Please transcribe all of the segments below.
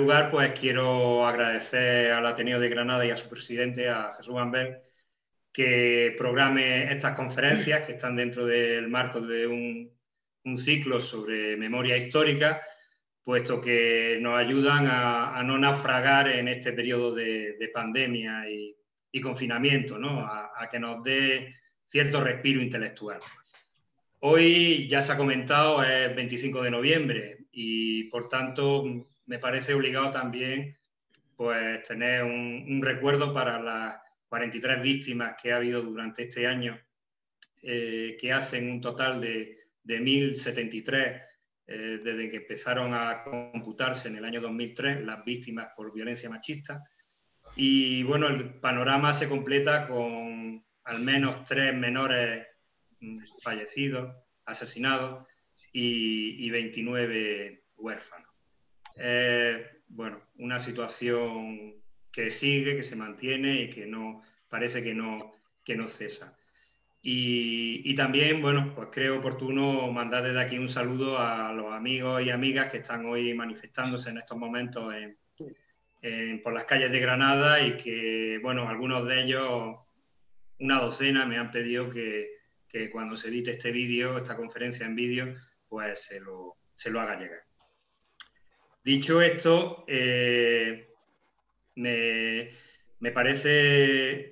lugar, pues quiero agradecer al Ateneo de Granada y a su presidente, a Jesús Ambel, que programe estas conferencias que están dentro del marco de un ciclo sobre memoria histórica, puesto que nos ayudan a no naufragar en este periodo de pandemia y confinamiento, ¿no? A que nos dé cierto respiro intelectual. Hoy, ya se ha comentado, es 25 de noviembre y, por tanto, me parece obligado también pues, tener un recuerdo para las 43 víctimas que ha habido durante este año, que hacen un total de 1.073 desde que empezaron a computarse en el año 2003 las víctimas por violencia machista. Y bueno, el panorama se completa con al menos 3 menores fallecidos, asesinados y 29 huérfanos. Bueno, una situación que sigue, que se mantiene y que no parece que no cesa. Y también, bueno, pues creo oportuno mandar desde aquí un saludo a los amigos y amigas que están hoy manifestándose en estos momentos por las calles de Granada y que, bueno, algunos de ellos, una docena, me han pedido que cuando se edite este vídeo, esta conferencia en vídeo, pues se lo haga llegar. Dicho esto, me parece,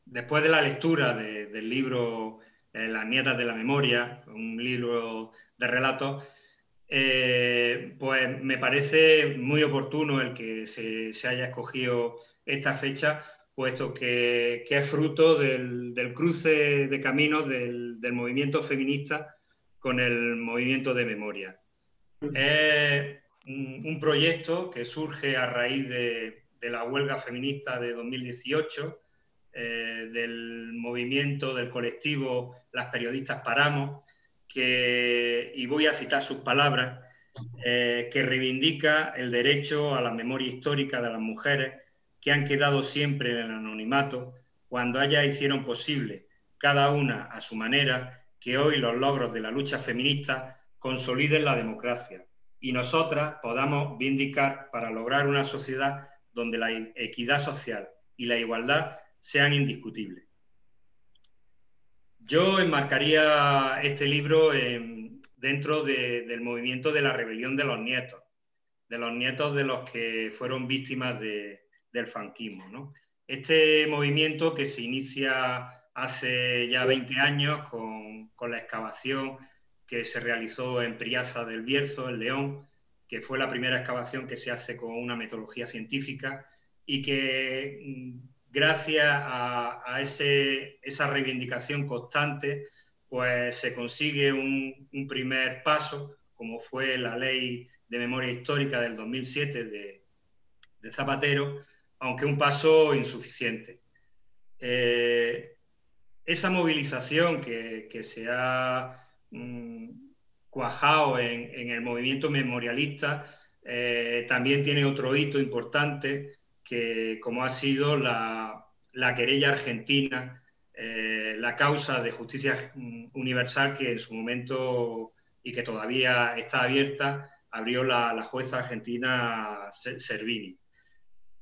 después de la lectura del libro Las nietas de la memoria, un libro de relatos, pues me parece muy oportuno el que se haya escogido esta fecha, puesto que es fruto del cruce de caminos del movimiento feminista con el movimiento de memoria. Es un proyecto que surge a raíz de la huelga feminista de 2018, del movimiento, del colectivo Las Periodistas Paramos, y voy a citar sus palabras, que reivindica el derecho a la memoria histórica de las mujeres que han quedado siempre en el anonimato cuando ellas hicieron posible, cada una a su manera, que hoy los logros de la lucha feminista consoliden la democracia y nosotras podamos vindicar para lograr una sociedad donde la equidad social y la igualdad sean indiscutibles. Yo enmarcaría este libro dentro del movimiento de la rebelión de los nietos de los que fueron víctimas del franquismo, ¿no? Este movimiento que se inicia hace ya 20 años con la excavación que se realizó en Priasa del Bierzo, en León, que fue la primera excavación que se hace con una metodología científica y que gracias a esa reivindicación constante, pues se consigue un primer paso, como fue la ley de memoria histórica del 2007 de Zapatero, aunque un paso insuficiente. Esa movilización que se ha cuajado en el movimiento memorialista también tiene otro hito importante, que como ha sido la querella argentina, la causa de justicia universal que en su momento y que todavía está abierta, abrió la jueza argentina Servini.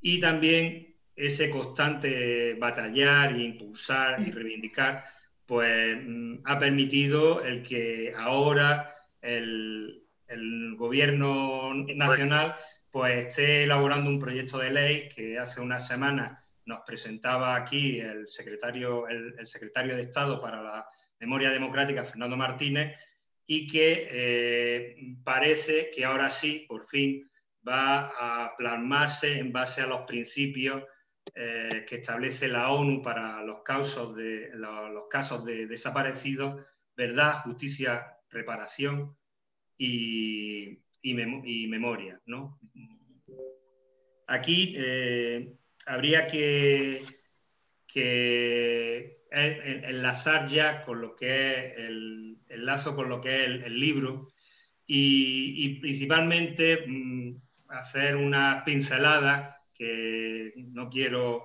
Y también ese constante batallar e impulsar y reivindicar, pues ha permitido el que ahora el gobierno nacional pues esté elaborando un proyecto de ley que hace unas semanas nos presentaba aquí el secretario de Estado para la Memoria Democrática, Fernando Martínez, y que parece que ahora sí, por fin, va a plasmarse en base a los principios que establece la ONU para los casos de desaparecidos: verdad, justicia, reparación y memoria, ¿no? Aquí habría que enlazar ya con lo que es el lazo con lo que es el libro y principalmente hacer unas pinceladas, que no quiero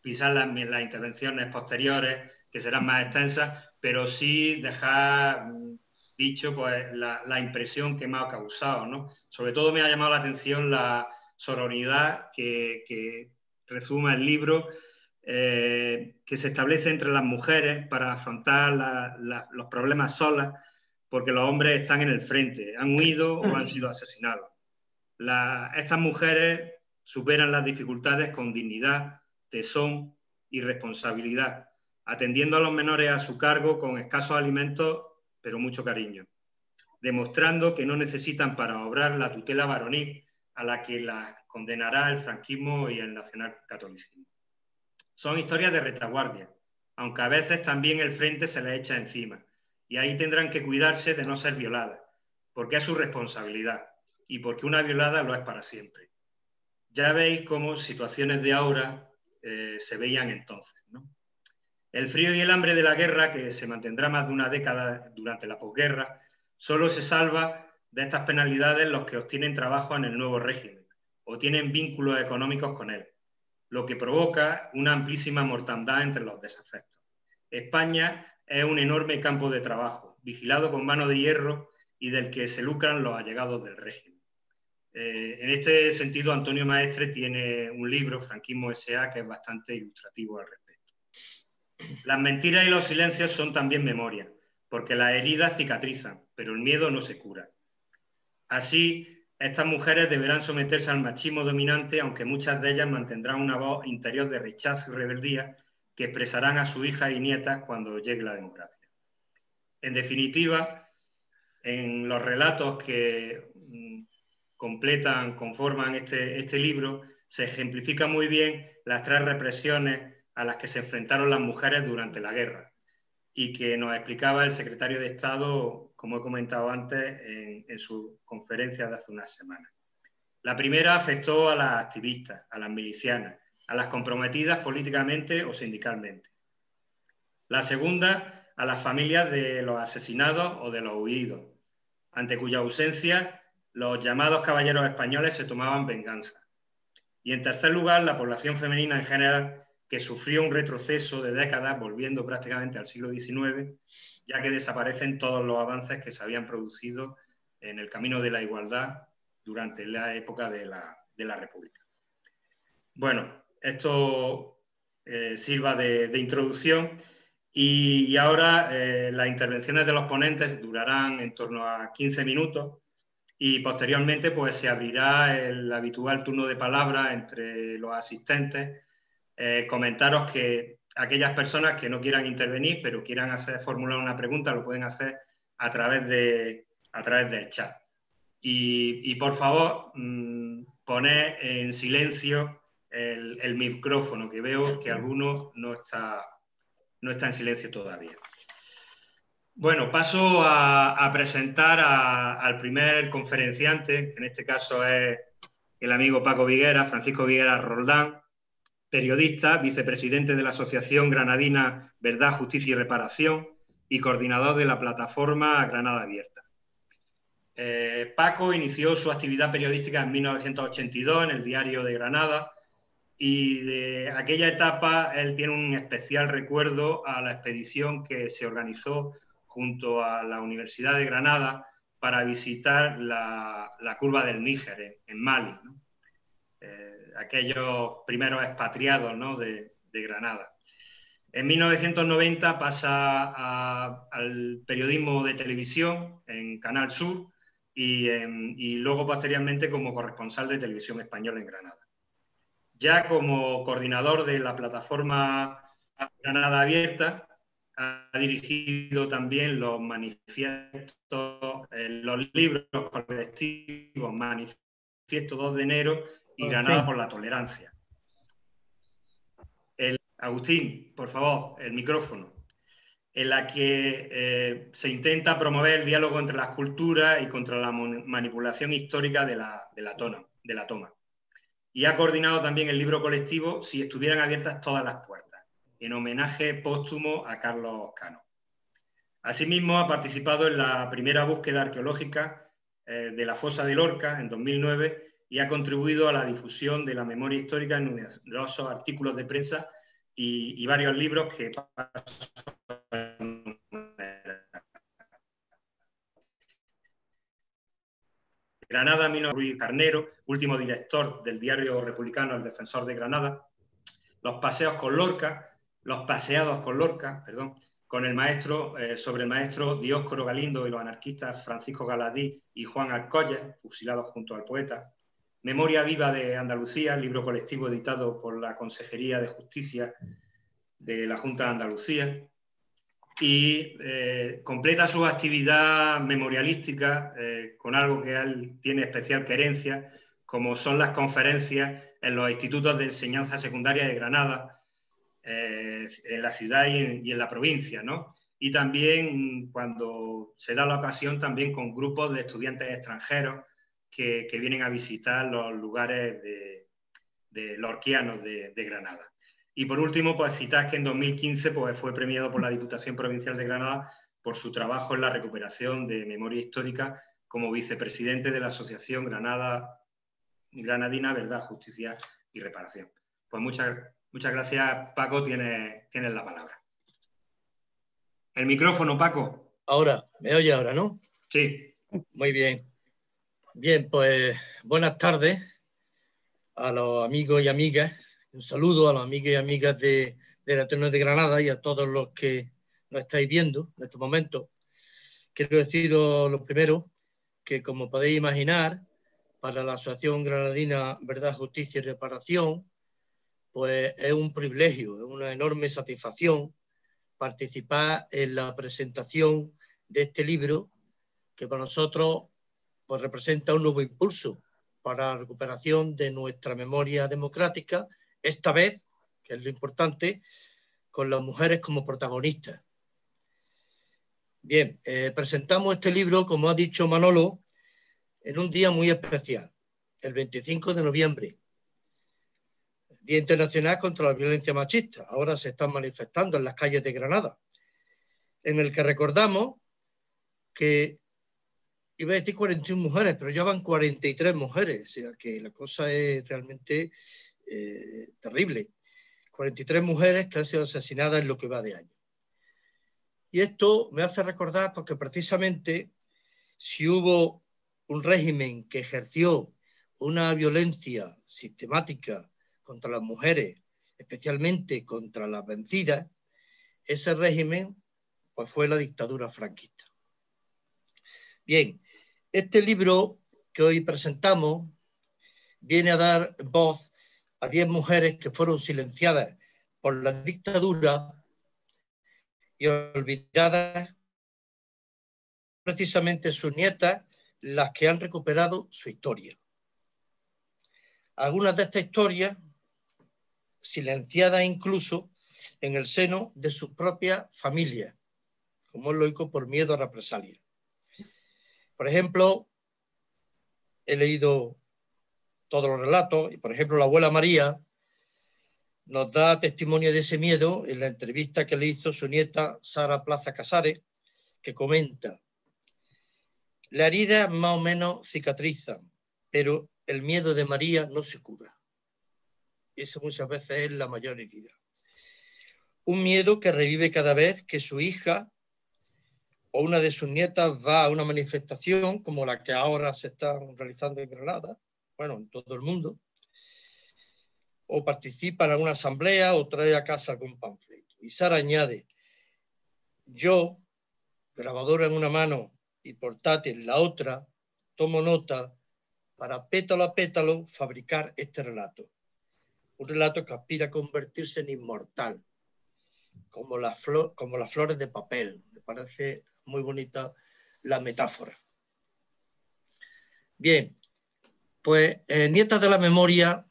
pisar las intervenciones posteriores, que serán más extensas, pero sí dejar dicho, pues la impresión que me ha causado, ¿no? Sobre todo me ha llamado la atención la sororidad que resume el libro, que se establece entre las mujeres para afrontar los problemas solas, porque los hombres están en el frente, han huido o han sido asesinados. Estas mujeres superan las dificultades con dignidad, tesón y responsabilidad, atendiendo a los menores a su cargo con escasos alimentos, pero mucho cariño, demostrando que no necesitan para obrar la tutela varonil a la que las condenará el franquismo y el nacionalcatolicismo. Son historias de retaguardia, aunque a veces también el frente se les echa encima, y ahí tendrán que cuidarse de no ser violadas, porque es su responsabilidad, y porque una violada lo es para siempre. Ya veis cómo situaciones de ahora se veían entonces, ¿no? El frío y el hambre de la guerra, que se mantendrá más de una década durante la posguerra, solo se salva de estas penalidades los que obtienen trabajo en el nuevo régimen o tienen vínculos económicos con él, lo que provoca una amplísima mortandad entre los desafectos. España es un enorme campo de trabajo, vigilado con mano de hierro y del que se lucran los allegados del régimen. En este sentido, Antonio Maestre tiene un libro, Franquismo S.A., que es bastante ilustrativo al respecto. Las mentiras y los silencios son también memoria, porque las heridas cicatrizan, pero el miedo no se cura. Así, estas mujeres deberán someterse al machismo dominante, aunque muchas de ellas mantendrán una voz interior de rechazo y rebeldía que expresarán a sus hijas y nietas cuando llegue la democracia. En definitiva, en los relatos que conforman este libro, se ejemplifica muy bien las tres represiones a las que se enfrentaron las mujeres durante la guerra y que nos explicaba el secretario de Estado, como he comentado antes, en su conferencia de hace unas semanas. La primera afectó a las activistas, a las milicianas, a las comprometidas políticamente o sindicalmente. La segunda, a las familias de los asesinados o de los huidos, ante cuya ausencia los llamados caballeros españoles se tomaban venganza. Y en tercer lugar, la población femenina en general, que sufrió un retroceso de décadas, volviendo prácticamente al siglo XIX, ya que desaparecen todos los avances que se habían producido en el camino de la igualdad durante la época de la República. Bueno, esto sirva de introducción y ahora las intervenciones de los ponentes durarán en torno a 15 minutos y posteriormente pues, se abrirá el habitual turno de palabra entre los asistentes. Comentaros que aquellas personas que no quieran intervenir, pero quieran formular una pregunta, lo pueden hacer a través del chat. Y por favor, poned en silencio el micrófono, que veo que alguno no está en silencio todavía. Bueno, paso a presentar al primer conferenciante, que en este caso es el amigo Paco Viguera, Francisco Viguera Roldán, periodista, vicepresidente de la Asociación Granadina Verdad, Justicia y Reparación y coordinador de la plataforma Granada Abierta. Paco inició su actividad periodística en 1982 en el Diario de Granada y de aquella etapa él tiene un especial recuerdo a la expedición que se organizó junto a la Universidad de Granada para visitar la curva del Níger en Mali, ¿no? Aquellos primeros expatriados, ¿no? de Granada. En 1990 pasa al periodismo de televisión en Canal Sur y luego posteriormente como corresponsal de Televisión Española en Granada. Ya como coordinador de la plataforma Granada Abierta, ha dirigido también los manifiestos, los libros colectivos Manifiesto 2 de enero y Granada por la Tolerancia. Agustín, por favor, el micrófono. En la que se intenta promover el diálogo entre las culturas y contra la manipulación histórica de la toma. Y ha coordinado también el libro colectivo Si estuvieran abiertas todas las puertas, en homenaje póstumo a Carlos Cano. Asimismo, ha participado en la primera búsqueda arqueológica de la fosa de Lorca en 2009 y ha contribuido a la difusión de la memoria histórica en numerosos artículos de prensa y varios libros que Granada, Mino Ruiz Carnero, último director del diario republicano El Defensor de Granada. Los paseados con Lorca, perdón, con el maestro, sobre el maestro Dioscoro Galindo y los anarquistas Francisco Galadí y Juan Alcoyes, fusilados junto al poeta. Memoria viva de Andalucía, libro colectivo editado por la Consejería de Justicia de la Junta de Andalucía. Y completa su actividad memorialística con algo que él tiene especial querencia, como son las conferencias en los institutos de enseñanza secundaria de Granada, en la ciudad y en la provincia, ¿no? Y también cuando se da la ocasión, también con grupos de estudiantes extranjeros que vienen a visitar los lugares de lorquianos de Granada. Y por último, pues citar que en 2015 pues, fue premiado por la Diputación Provincial de Granada por su trabajo en la recuperación de memoria histórica como vicepresidente de la Asociación Granadina Verdad, Justicia y Reparación. Pues muchas gracias, Paco, tienes la palabra. El micrófono, Paco. Ahora, ¿me oye ahora, no? Sí. Muy bien. Bien, pues buenas tardes a los amigos y amigas. Un saludo a los amigos y amigas del Ateneo de Granada y a todos los que nos estáis viendo en este momento. Quiero deciros lo primero, que como podéis imaginar, para la Asociación Granadina Verdad, Justicia y Reparación, pues es un privilegio, es una enorme satisfacción participar en la presentación de este libro que para nosotros pues, representa un nuevo impulso para la recuperación de nuestra memoria democrática, esta vez, que es lo importante, con las mujeres como protagonistas. Bien, presentamos este libro, como ha dicho Manolo, en un día muy especial, el 25 de noviembre, Día Internacional contra la Violencia Machista. Ahora se están manifestando en las calles de Granada, en el que recordamos que, iba a decir 41 mujeres, pero ya van 43 mujeres, o sea que la cosa es realmente terrible. 43 mujeres que han sido asesinadas en lo que va de año. Y esto me hace recordar porque precisamente si hubo un régimen que ejerció una violencia sistemática contra las mujeres, especialmente contra las vencidas, ese régimen pues, fue la dictadura franquista. Bien, este libro que hoy presentamos viene a dar voz a 10 mujeres que fueron silenciadas por la dictadura y olvidadas, precisamente sus nietas, las que han recuperado su historia. Algunas de estas historias, silenciadas incluso en el seno de sus propias familias, como es lógico por miedo a represalias. Por ejemplo, he leído todos los relatos y, por ejemplo, la abuela María nos da testimonio de ese miedo en la entrevista que le hizo su nieta Sara Plaza Casares, que comenta: la herida más o menos cicatriza, pero el miedo de María no se cura. Esa muchas veces es la mayor herida. Un miedo que revive cada vez que su hija o una de sus nietas va a una manifestación como la que ahora se está realizando en Granada, bueno, en todo el mundo, o participa en alguna asamblea o trae a casa algún panfleto. Y Sara añade: yo, grabadora en una mano y portátil en la otra, tomo nota para pétalo a pétalo fabricar este relato. Un relato que aspira a convertirse en inmortal, como las flores de papel. Me parece muy bonita la metáfora. Bien, pues Nietas de la Memoria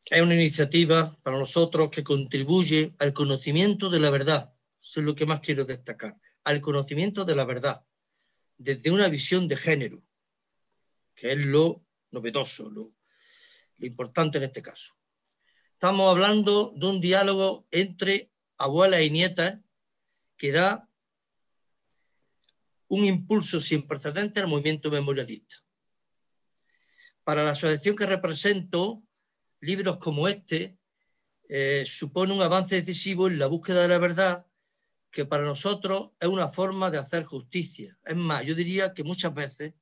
es una iniciativa para nosotros que contribuye al conocimiento de la verdad. Eso es lo que más quiero destacar, al conocimiento de la verdad, desde una visión de género, que es lo novedoso, lo importante en este caso. Estamos hablando de un diálogo entre abuelas y nietas que da un impulso sin precedentes al movimiento memorialista. Para la asociación que represento, libros como este supone un avance decisivo en la búsqueda de la verdad, que para nosotros es una forma de hacer justicia. Es más, yo diría que muchas veces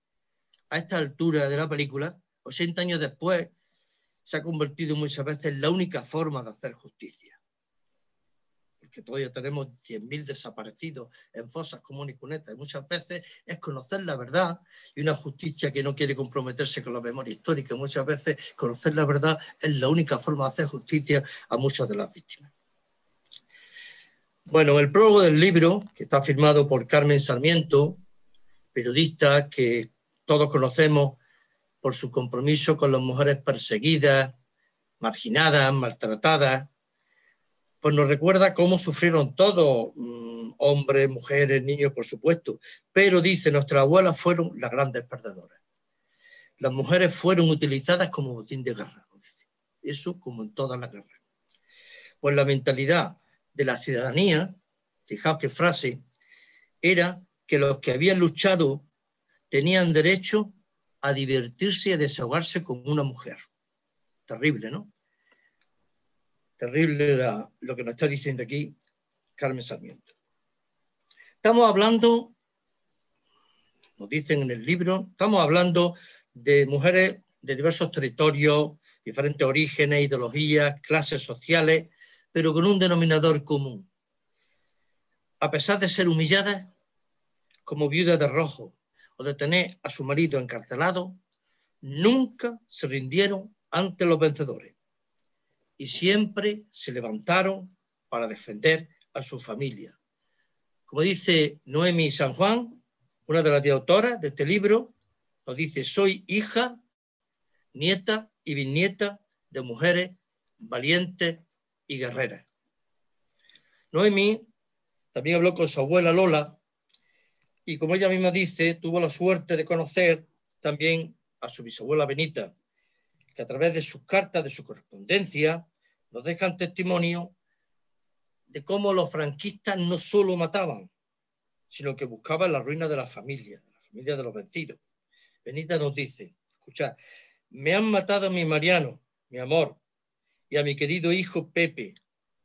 a esta altura de la película, 80 años después, se ha convertido muchas veces en la única forma de hacer justicia. Porque todavía tenemos 100.000 desaparecidos en fosas comunes y cunetas. Y muchas veces es conocer la verdad y una justicia que no quiere comprometerse con la memoria histórica. Muchas veces conocer la verdad es la única forma de hacer justicia a muchas de las víctimas. Bueno, el prólogo del libro, que está firmado por Carmen Sarmiento, periodista que todos conocemos por su compromiso con las mujeres perseguidas, marginadas, maltratadas, pues nos recuerda cómo sufrieron todos, hombres, mujeres, niños, por supuesto, pero dice, nuestras abuelas fueron las grandes perdedoras. Las mujeres fueron utilizadas como botín de guerra, dice. Eso como en todas las guerras. Pues la mentalidad de la ciudadanía, fijaos qué frase, era que los que habían luchado tenían derecho a divertirse y a desahogarse con una mujer. Terrible, ¿no? Terrible lo que nos está diciendo aquí Carmen Sarmiento. Estamos hablando, nos dicen en el libro, estamos hablando de mujeres de diversos territorios, diferentes orígenes, ideologías, clases sociales, pero con un denominador común. A pesar de ser humilladas, como viudas de rojo, o de tener a su marido encarcelado, nunca se rindieron ante los vencedores y siempre se levantaron para defender a su familia. Como dice Noemi San Juan, una de las autoras de este libro, nos dice, soy hija, nieta y bisnieta de mujeres valientes y guerreras. Noemi también habló con su abuela Lola y, como ella misma dice, tuvo la suerte de conocer también a su bisabuela Benita, que a través de sus cartas, de su correspondencia, nos dejan testimonio de cómo los franquistas no solo mataban, sino que buscaban la ruina de la familia de los vencidos. Benita nos dice, escuchad, me han matado a mi Mariano, mi amor, y a mi querido hijo Pepe.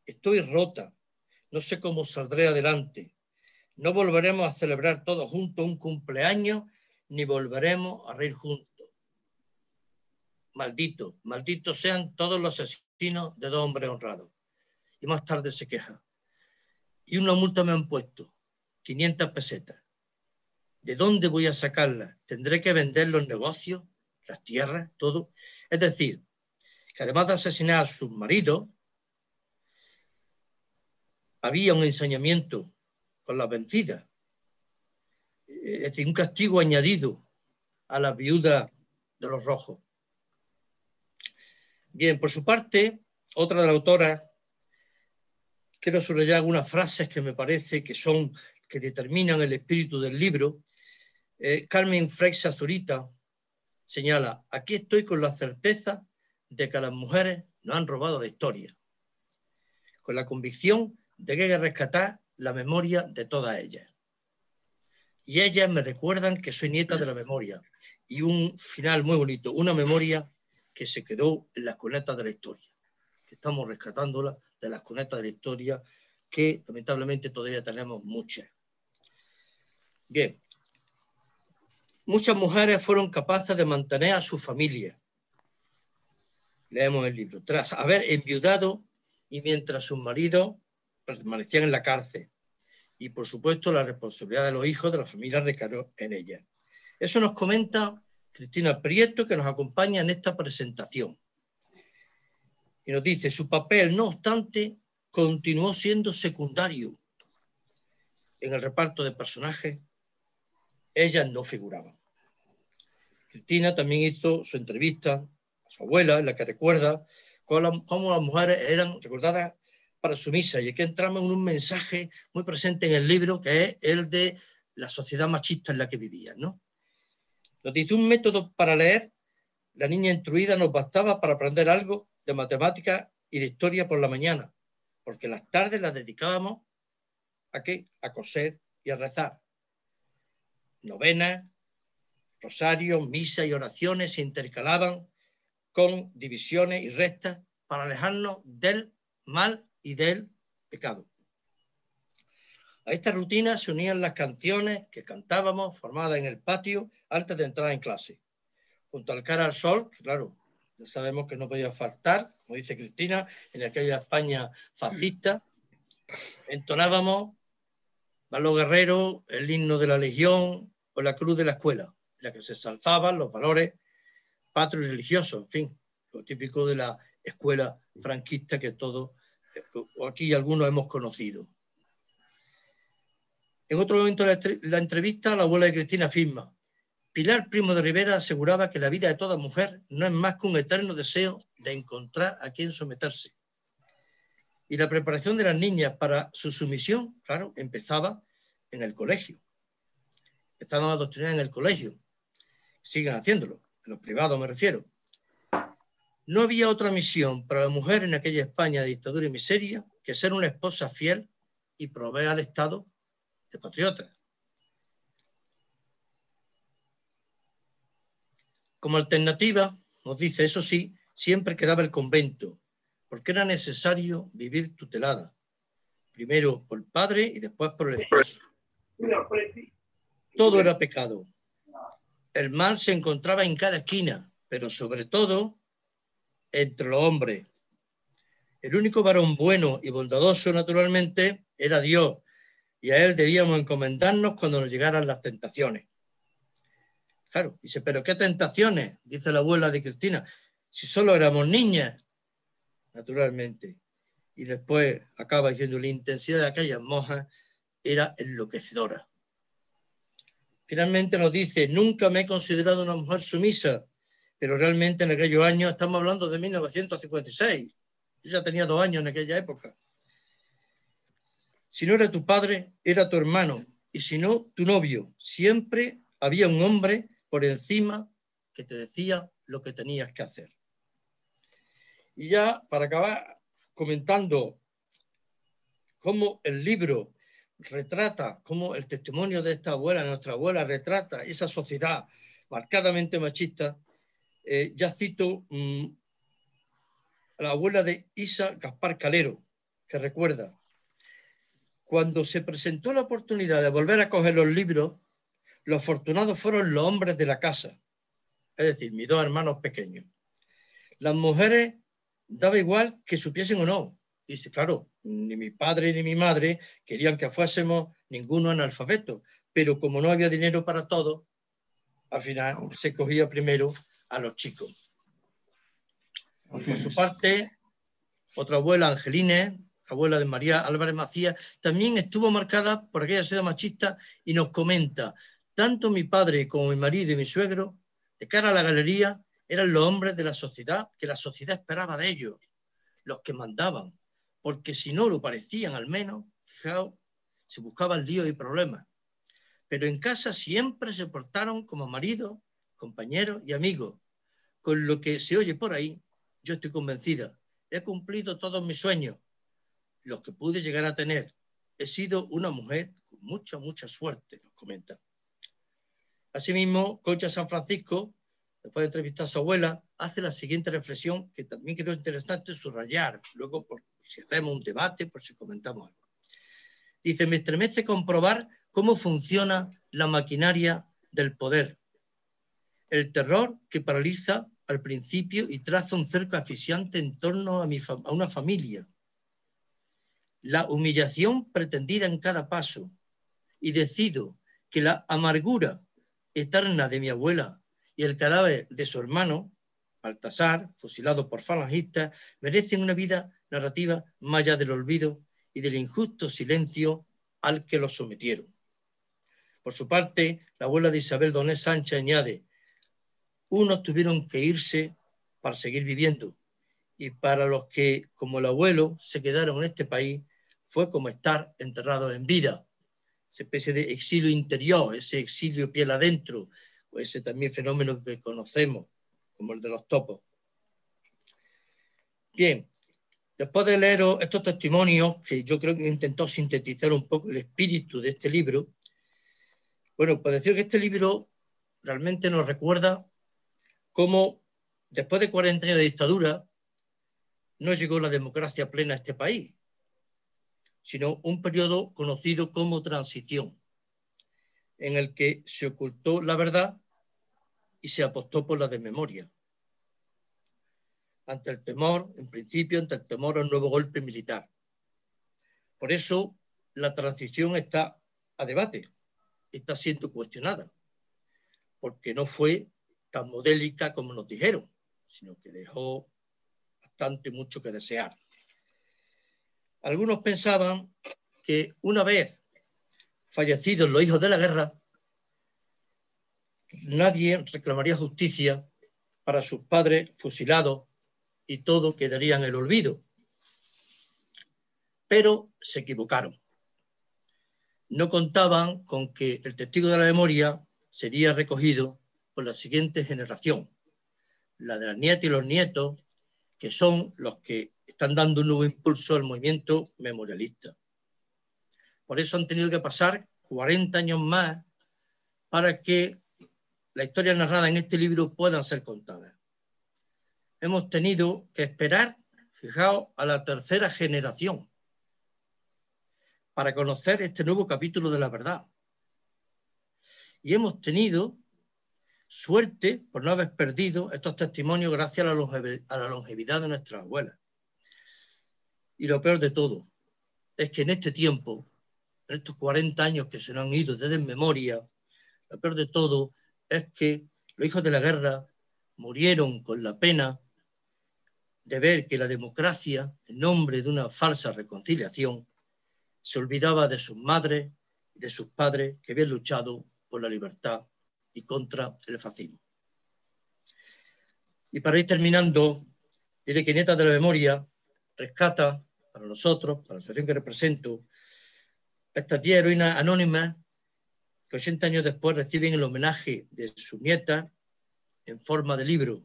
Estoy rota, no sé cómo saldré adelante. No volveremos a celebrar todos juntos un cumpleaños, ni volveremos a reír juntos. Malditos sean todos los asesinos de 2 hombres honrados. Y más tarde se queja. Y una multa me han puesto, 500 pesetas. ¿De dónde voy a sacarla? ¿Tendré que vender los negocios, las tierras, todo? Es decir, que además de asesinar a sus maridos, había un ensañamiento con las vencidas. Es decir, un castigo añadido a las viudas de los rojos. Bien, por su parte, otra de las autoras, quiero subrayar algunas frases que me parece que determinan el espíritu del libro. Carmen Freixas Zurita señala, aquí estoy con la certeza de que las mujeres nos han robado la historia, con la convicción de que hay que rescatar la memoria de todas ellas. Y ellas me recuerdan que soy nieta de la memoria. Y un final muy bonito, una memoria que se quedó en las cunetas de la historia, que estamos rescatándola de las cunetas de la historia, que lamentablemente todavía tenemos muchas. Bien, muchas mujeres fueron capaces de mantener a su familia. Leemos el libro. Tras haber enviudado y mientras sus maridos permanecían en la cárcel. Y, por supuesto, la responsabilidad de los hijos de la familia recayó en ella. Eso nos comenta Cristina Prieto, que nos acompaña en esta presentación. Y nos dice, su papel, no obstante, continuó siendo secundario. En el reparto de personajes, ellas no figuraban. Cristina también hizo su entrevista a su abuela, en la que recuerda cómo las mujeres eran recordadas para su misa. Y aquí entramos en un mensaje muy presente en el libro, que es el de la sociedad machista en la que vivían, ¿no? Nos dice, un método para leer, la niña instruida nos bastaba para aprender algo de matemáticas y de historia por la mañana, porque las tardes las dedicábamos ¿a qué? A coser y a rezar. Novenas, rosarios, misas y oraciones se intercalaban con divisiones y restas para alejarnos del mal y del pecado. A esta rutina se unían las canciones que cantábamos formadas en el patio antes de entrar en clase. Junto al cara al sol, que claro, ya sabemos que no podía faltar, como dice Cristina, en aquella España fascista, entonábamos Való Guerrero, el himno de la Legión o la cruz de la escuela, en la que se exalzaban los valores patrios y religiosos, en fin, lo típico de la escuela franquista que todos, aquí algunos hemos conocido. En otro momento de la entrevista, la abuela de Cristina afirma: Pilar Primo de Rivera aseguraba que la vida de toda mujer no es más que un eterno deseo de encontrar a quien someterse. Y la preparación de las niñas para su sumisión, claro, empezaba en el colegio. Empezaban a adoctrinar en el colegio. Siguen haciéndolo, en los privados me refiero. No había otra misión para la mujer en aquella España de dictadura y miseria que ser una esposa fiel y proveer al Estado de patriotas. Como alternativa, nos dice, eso sí, siempre quedaba el convento, porque era necesario vivir tutelada, primero por el padre y después por el esposo. Todo era pecado. El mal se encontraba en cada esquina, pero sobre todo entre los hombres. El único varón bueno y bondadoso, naturalmente, era Dios, y a él debíamos encomendarnos cuando nos llegaran las tentaciones. Claro, dice, ¿pero qué tentaciones? Dice la abuela de Cristina, si solo éramos niñas, naturalmente. Y después acaba diciendo, la intensidad de aquellas monjas era enloquecedora. Finalmente nos dice, nunca me he considerado una mujer sumisa, pero realmente en aquellos años, estamos hablando de 1956, yo ya tenía 2 años en aquella época. Si no era tu padre, era tu hermano, y si no, tu novio. Siempre había un hombre por encima que te decía lo que tenías que hacer. Y ya para acabar comentando cómo el libro retrata, cómo el testimonio de esta abuela, nuestra abuela, retrata esa sociedad marcadamente machista, ya cito a la abuela de Isa Gaspar Calero, que recuerda, cuando se presentó la oportunidad de volver a coger los libros, los afortunados fueron los hombres de la casa, es decir, mis 2 hermanos pequeños. Las mujeres daba igual que supiesen o no. Dice, claro, ni mi padre ni mi madre querían que fuésemos ninguno analfabeto, pero como no había dinero para todos, al final se cogía primero a los chicos. Por su parte, otra abuela, Angelines, abuela de María Álvarez Macías, también estuvo marcada por aquella sociedad machista y nos comenta, tanto mi padre como mi marido y mi suegro, de cara a la galería, eran los hombres de la sociedad que la sociedad esperaba de ellos, los que mandaban, porque si no lo parecían al menos, fijaos, se buscaban líos y problemas. Pero en casa siempre se portaron como maridos, compañeros y amigos, con lo que se oye por ahí, yo estoy convencida, he cumplido todos mis sueños, los que pude llegar a tener. He sido una mujer con mucha, mucha suerte, nos comenta. Asimismo, Concha San Francisco, después de entrevistar a su abuela, hace la siguiente reflexión que también creo interesante subrayar, luego por si hacemos un debate, por si comentamos algo. Dice, me estremece comprobar cómo funciona la maquinaria del poder. El terror que paraliza al principio y traza un cerco asfixiante en torno a una familia. La humillación pretendida en cada paso. Y decido que la amargura eterna de mi abuela y el cadáver de su hermano, Baltasar, fusilado por falangistas, merecen una vida narrativa más allá del olvido y del injusto silencio al que los sometieron. Por su parte, la abuela de Isabel Donés Sánchez añade, unos tuvieron que irse para seguir viviendo y para los que, como el abuelo, se quedaron en este país, fue como estar enterrados en vida. Esa especie de exilio interior, ese exilio piel adentro, o ese también fenómeno que conocemos, como el de los topos. Bien, después de leer estos testimonios, que yo creo que intentó sintetizar un poco el espíritu de este libro, bueno, pues decir que este libro realmente nos recuerda cómo después de 40 años de dictadura no llegó la democracia plena a este país. sino un periodo conocido como transición, en el que se ocultó la verdad y se apostó por la desmemoria. Ante el temor, en principio, ante el temor a un nuevo golpe militar. Por eso la transición está a debate, está siendo cuestionada, porque no fue tan modélica como nos dijeron, sino que dejó bastante mucho que desear. Algunos pensaban que una vez fallecidos los hijos de la guerra, nadie reclamaría justicia para sus padres fusilados y todo quedaría en el olvido. Pero se equivocaron. No contaban con que el testigo de la memoria sería recogido por la siguiente generación, la de las nietas y los nietos, que son los que están dando un nuevo impulso al movimiento memorialista. Por eso han tenido que pasar 40 años más para que la historia narrada en este libro puedan ser contadas. Hemos tenido que esperar, fijaos, a la tercera generación para conocer este nuevo capítulo de la verdad. Y hemos tenido suerte por no haber perdido estos testimonios gracias a la longevidad de nuestras abuelas. Y lo peor de todo es que en este tiempo, en estos 40 años que se nos han ido desde memoria, lo peor de todo es que los hijos de la guerra murieron con la pena de ver que la democracia, en nombre de una falsa reconciliación, se olvidaba de sus madres y de sus padres que habían luchado por la libertad y contra el fascismo. Y para ir terminando, diré que Nietas de la Memoria rescata para nosotros, para la asociación que represento, estas 10 heroínas anónimas que 80 años después reciben el homenaje de sus nietas en forma de libro.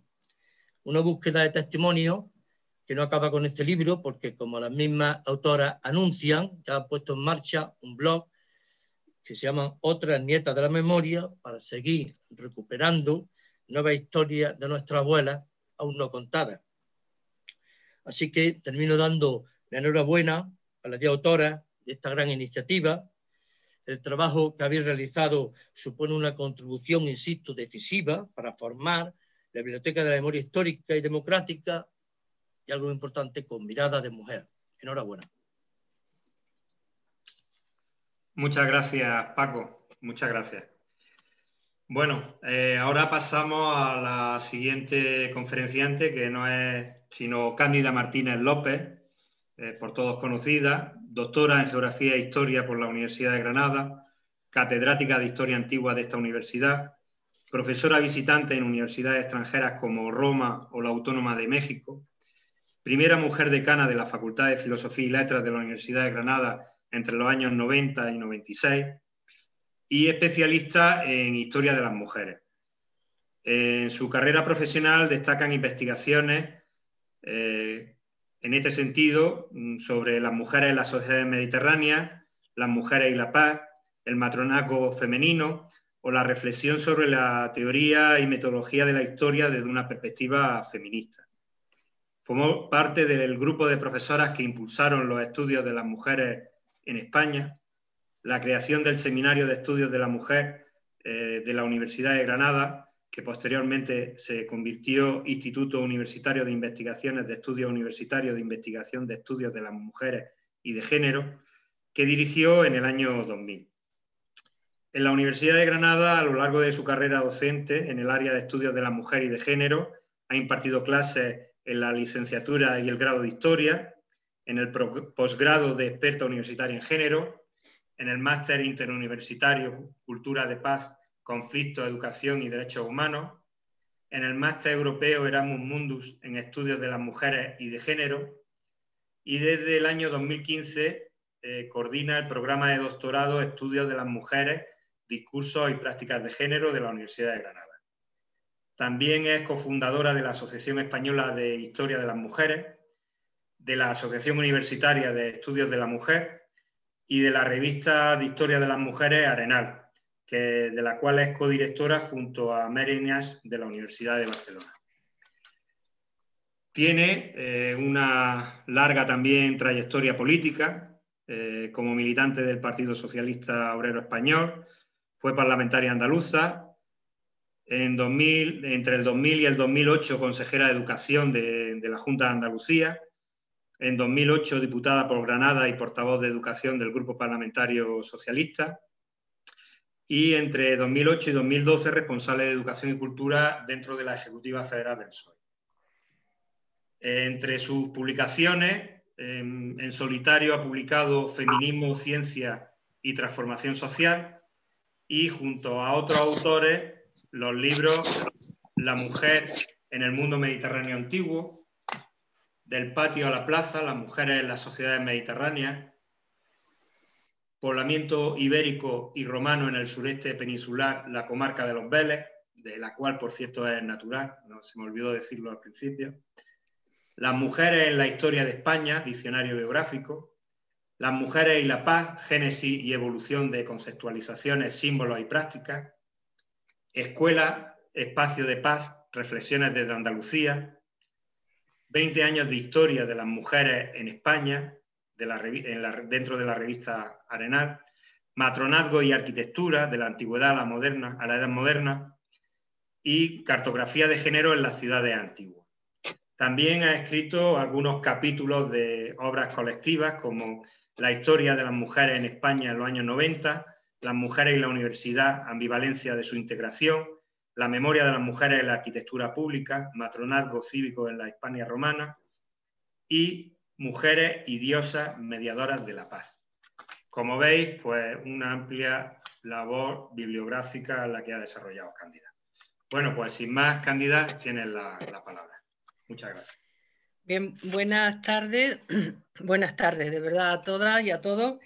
Una búsqueda de testimonio que no acaba con este libro porque, como las mismas autoras anuncian, ya han puesto en marcha un blog que se llama Otras Nietas de la Memoria para seguir recuperando nuevas historias de nuestras abuelas aún no contadas. Así que termino dando la enhorabuena a las 10 autoras de esta gran iniciativa. El trabajo que habéis realizado supone una contribución, insisto, decisiva para formar la Biblioteca de la Memoria Histórica y Democrática y algo importante, con mirada de mujer. Enhorabuena. Muchas gracias, Paco. Muchas gracias. Bueno, ahora pasamos a la siguiente conferenciante, que no es sino Cándida Martínez López, por todos conocida, doctora en Geografía e Historia por la Universidad de Granada, catedrática de Historia Antigua de esta universidad, profesora visitante en universidades extranjeras como Roma o la Autónoma de México, primera mujer decana de la Facultad de Filosofía y Letras de la Universidad de Granada entre los años 90 y 96, y especialista en Historia de las Mujeres. En su carrera profesional destacan investigaciones en este sentido sobre las mujeres en las sociedades mediterráneas, las mujeres y la paz, el matronazgo femenino o la reflexión sobre la teoría y metodología de la historia desde una perspectiva feminista. Formó parte del grupo de profesoras que impulsaron los estudios de las mujeres en España, la creación del Seminario de Estudios de la Mujer de la Universidad de Granada, que posteriormente se convirtió Instituto Universitario de Investigaciones de Estudios Universitarios de Investigación de Estudios de las Mujeres y de Género, que dirigió en el año 2000. En la Universidad de Granada, a lo largo de su carrera docente en el área de Estudios de la Mujer y de Género, ha impartido clases en la licenciatura y el grado de Historia, en el posgrado de experta universitaria en Género, en el máster interuniversitario Cultura de Paz, Conflicto, Educación y Derechos Humanos, en el máster europeo Erasmus Mundus en Estudios de las Mujeres y de Género, y desde el año 2015 coordina el programa de doctorado Estudios de las Mujeres, Discursos y Prácticas de Género de la Universidad de Granada. También es cofundadora de la Asociación Española de Historia de las Mujeres, de la Asociación Universitaria de Estudios de la Mujer y de la revista de Historia de las Mujeres Arenal, de la cual es codirectora junto a Meriñas de la Universidad de Barcelona. Tiene una larga también trayectoria política, como militante del Partido Socialista Obrero Español, fue parlamentaria andaluza, entre el 2000 y el 2008 consejera de Educación de la Junta de Andalucía, en 2008 diputada por Granada y portavoz de Educación del Grupo Parlamentario Socialista, y entre 2008 y 2012 responsable de Educación y Cultura dentro de la Ejecutiva Federal del PSOE. Entre sus publicaciones, en solitario ha publicado Feminismo, Ciencia y Transformación Social, y junto a otros autores los libros La mujer en el mundo mediterráneo antiguo, Del patio a la plaza, las mujeres en las sociedades mediterráneas, Poblamiento ibérico y romano en el sureste peninsular, la comarca de los Vélez, de la cual, por cierto, es natural, no se me olvidó decirlo al principio, Las mujeres en la historia de España, diccionario biográfico, Las mujeres y la paz, génesis y evolución de conceptualizaciones, símbolos y prácticas, Escuela, espacio de paz, reflexiones desde Andalucía, 20 años de historia de las mujeres en España, dentro de la revista Arenal, Matronazgo y arquitectura, de la antigüedad a la edad moderna, y cartografía de género en las ciudades antiguas. También ha escrito algunos capítulos de obras colectivas, como La historia de las mujeres en España en los años 90, Las mujeres y la universidad, ambivalencia de su integración, La memoria de las mujeres en la arquitectura pública, Matronazgo cívico en la Hispania romana, y Mujeres y diosas mediadoras de la paz. Como veis, pues una amplia labor bibliográfica la que ha desarrollado Cándida. Bueno, pues sin más, Cándida, tienes la palabra. Muchas gracias. Bien, buenas tardes de verdad a todas y a todos,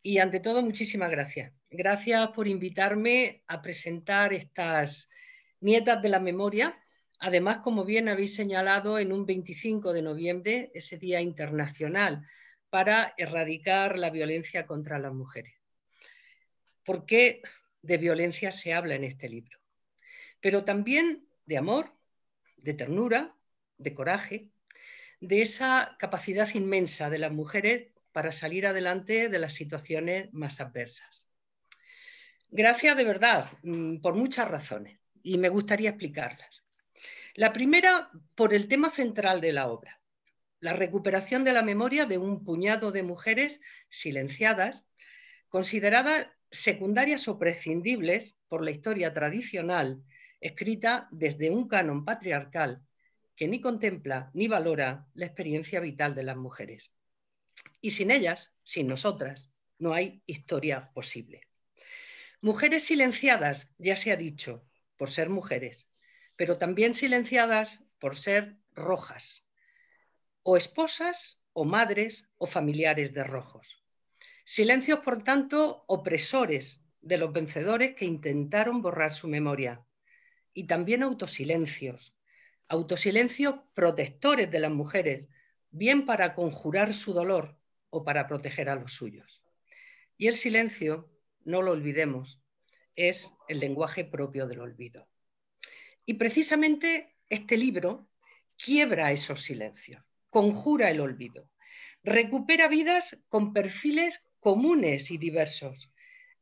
y ante todo muchísimas gracias. Gracias por invitarme a presentar estas nietas de la memoria. Además, como bien habéis señalado, en un 25 de noviembre, ese Día Internacional para erradicar la violencia contra las mujeres. ¿Por qué de violencia se habla en este libro? Pero también de amor, de ternura, de coraje, de esa capacidad inmensa de las mujeres para salir adelante de las situaciones más adversas. Gracias de verdad, por muchas razones, y me gustaría explicarlas. La primera, por el tema central de la obra, la recuperación de la memoria de un puñado de mujeres silenciadas, consideradas secundarias o prescindibles por la historia tradicional, escrita desde un canon patriarcal que ni contempla ni valora la experiencia vital de las mujeres. Y sin ellas, sin nosotras, no hay historia posible. Mujeres silenciadas, ya se ha dicho, por ser mujeres, pero también silenciadas por ser rojas, o esposas, o madres, o familiares de rojos. Silencios, por tanto, opresores de los vencedores que intentaron borrar su memoria. Y también autosilencios protectores de las mujeres, bien para conjurar su dolor o para proteger a los suyos. Y el silencio, no lo olvidemos, es el lenguaje propio del olvido. Y precisamente este libro quiebra esos silencios, conjura el olvido, recupera vidas con perfiles comunes y diversos,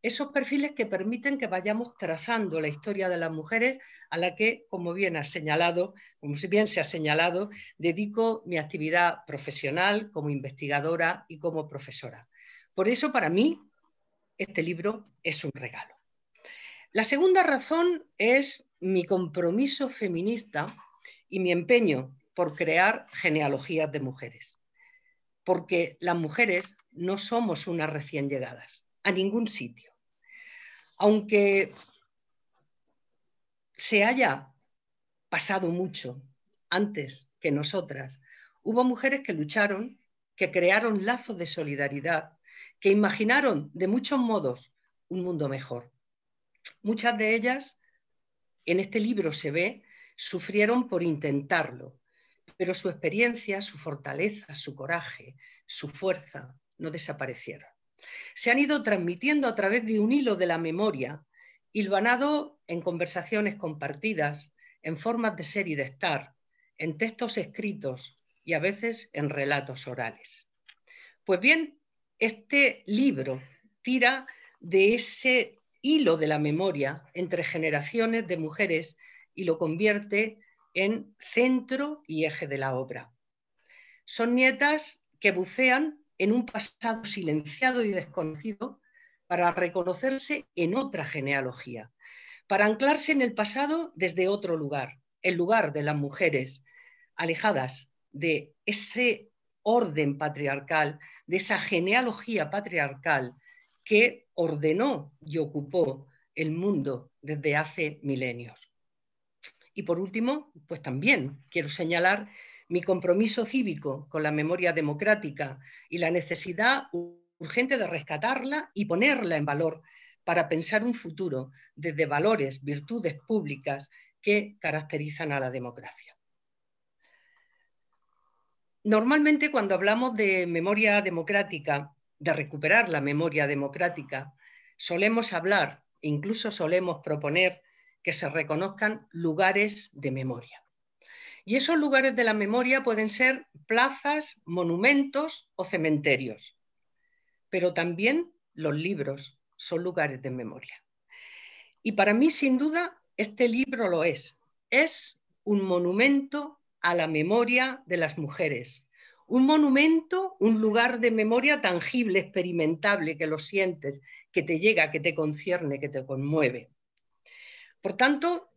esos perfiles que permiten que vayamos trazando la historia de las mujeres a la que, como bien se ha señalado, dedico mi actividad profesional como investigadora y como profesora. Por eso, para mí, este libro es un regalo. La segunda razón es mi compromiso feminista y mi empeño por crear genealogías de mujeres. Porque las mujeres no somos unas recién llegadas a ningún sitio. Aunque se haya pasado mucho antes que nosotras, hubo mujeres que lucharon, que crearon lazos de solidaridad, que imaginaron de muchos modos un mundo mejor. Muchas de ellas, en este libro se ve, sufrieron por intentarlo, pero su experiencia, su fortaleza, su coraje, su fuerza no desaparecieron. Se han ido transmitiendo a través de un hilo de la memoria, hilvanado en conversaciones compartidas, en formas de ser y de estar, en textos escritos y a veces en relatos orales. Pues bien, Este libro tira de ese hilo de la memoria entre generaciones de mujeres y lo convierte en centro y eje de la obra. Son nietas que bucean en un pasado silenciado y desconocido para reconocerse en otra genealogía, para anclarse en el pasado desde otro lugar, el lugar de las mujeres alejadas de ese orden patriarcal, de esa genealogía patriarcal que ordenó y ocupó el mundo desde hace milenios. Y por último, pues también quiero señalar mi compromiso cívico con la memoria democrática y la necesidad urgente de rescatarla y ponerla en valor para pensar un futuro desde valores, virtudes públicas que caracterizan a la democracia. Normalmente cuando hablamos de memoria democrática, de recuperar la memoria democrática, solemos hablar, incluso solemos proponer que se reconozcan lugares de memoria. Y esos lugares de la memoria pueden ser plazas, monumentos o cementerios. Pero también los libros son lugares de memoria. Y para mí, sin duda, este libro lo es. Es un monumento a la memoria de las mujeres. Un monumento, un lugar de memoria tangible, experimentable, que lo sientes, que te llega, que te concierne, que te conmueve. Por tanto,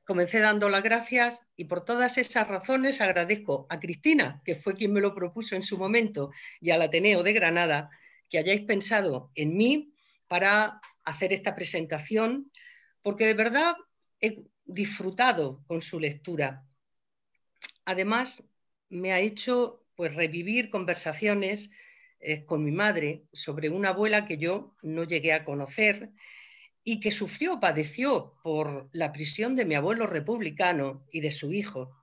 comencé dando las gracias y por todas esas razones agradezco a Cristina, que fue quien me lo propuso en su momento, y al Ateneo de Granada, que hayáis pensado en mí para hacer esta presentación, porque de verdad he disfrutado con su lectura. Además, me ha hecho pues, revivir conversaciones con mi madre sobre una abuela que yo no llegué a conocer y que padeció por la prisión de mi abuelo republicano y de su hijo,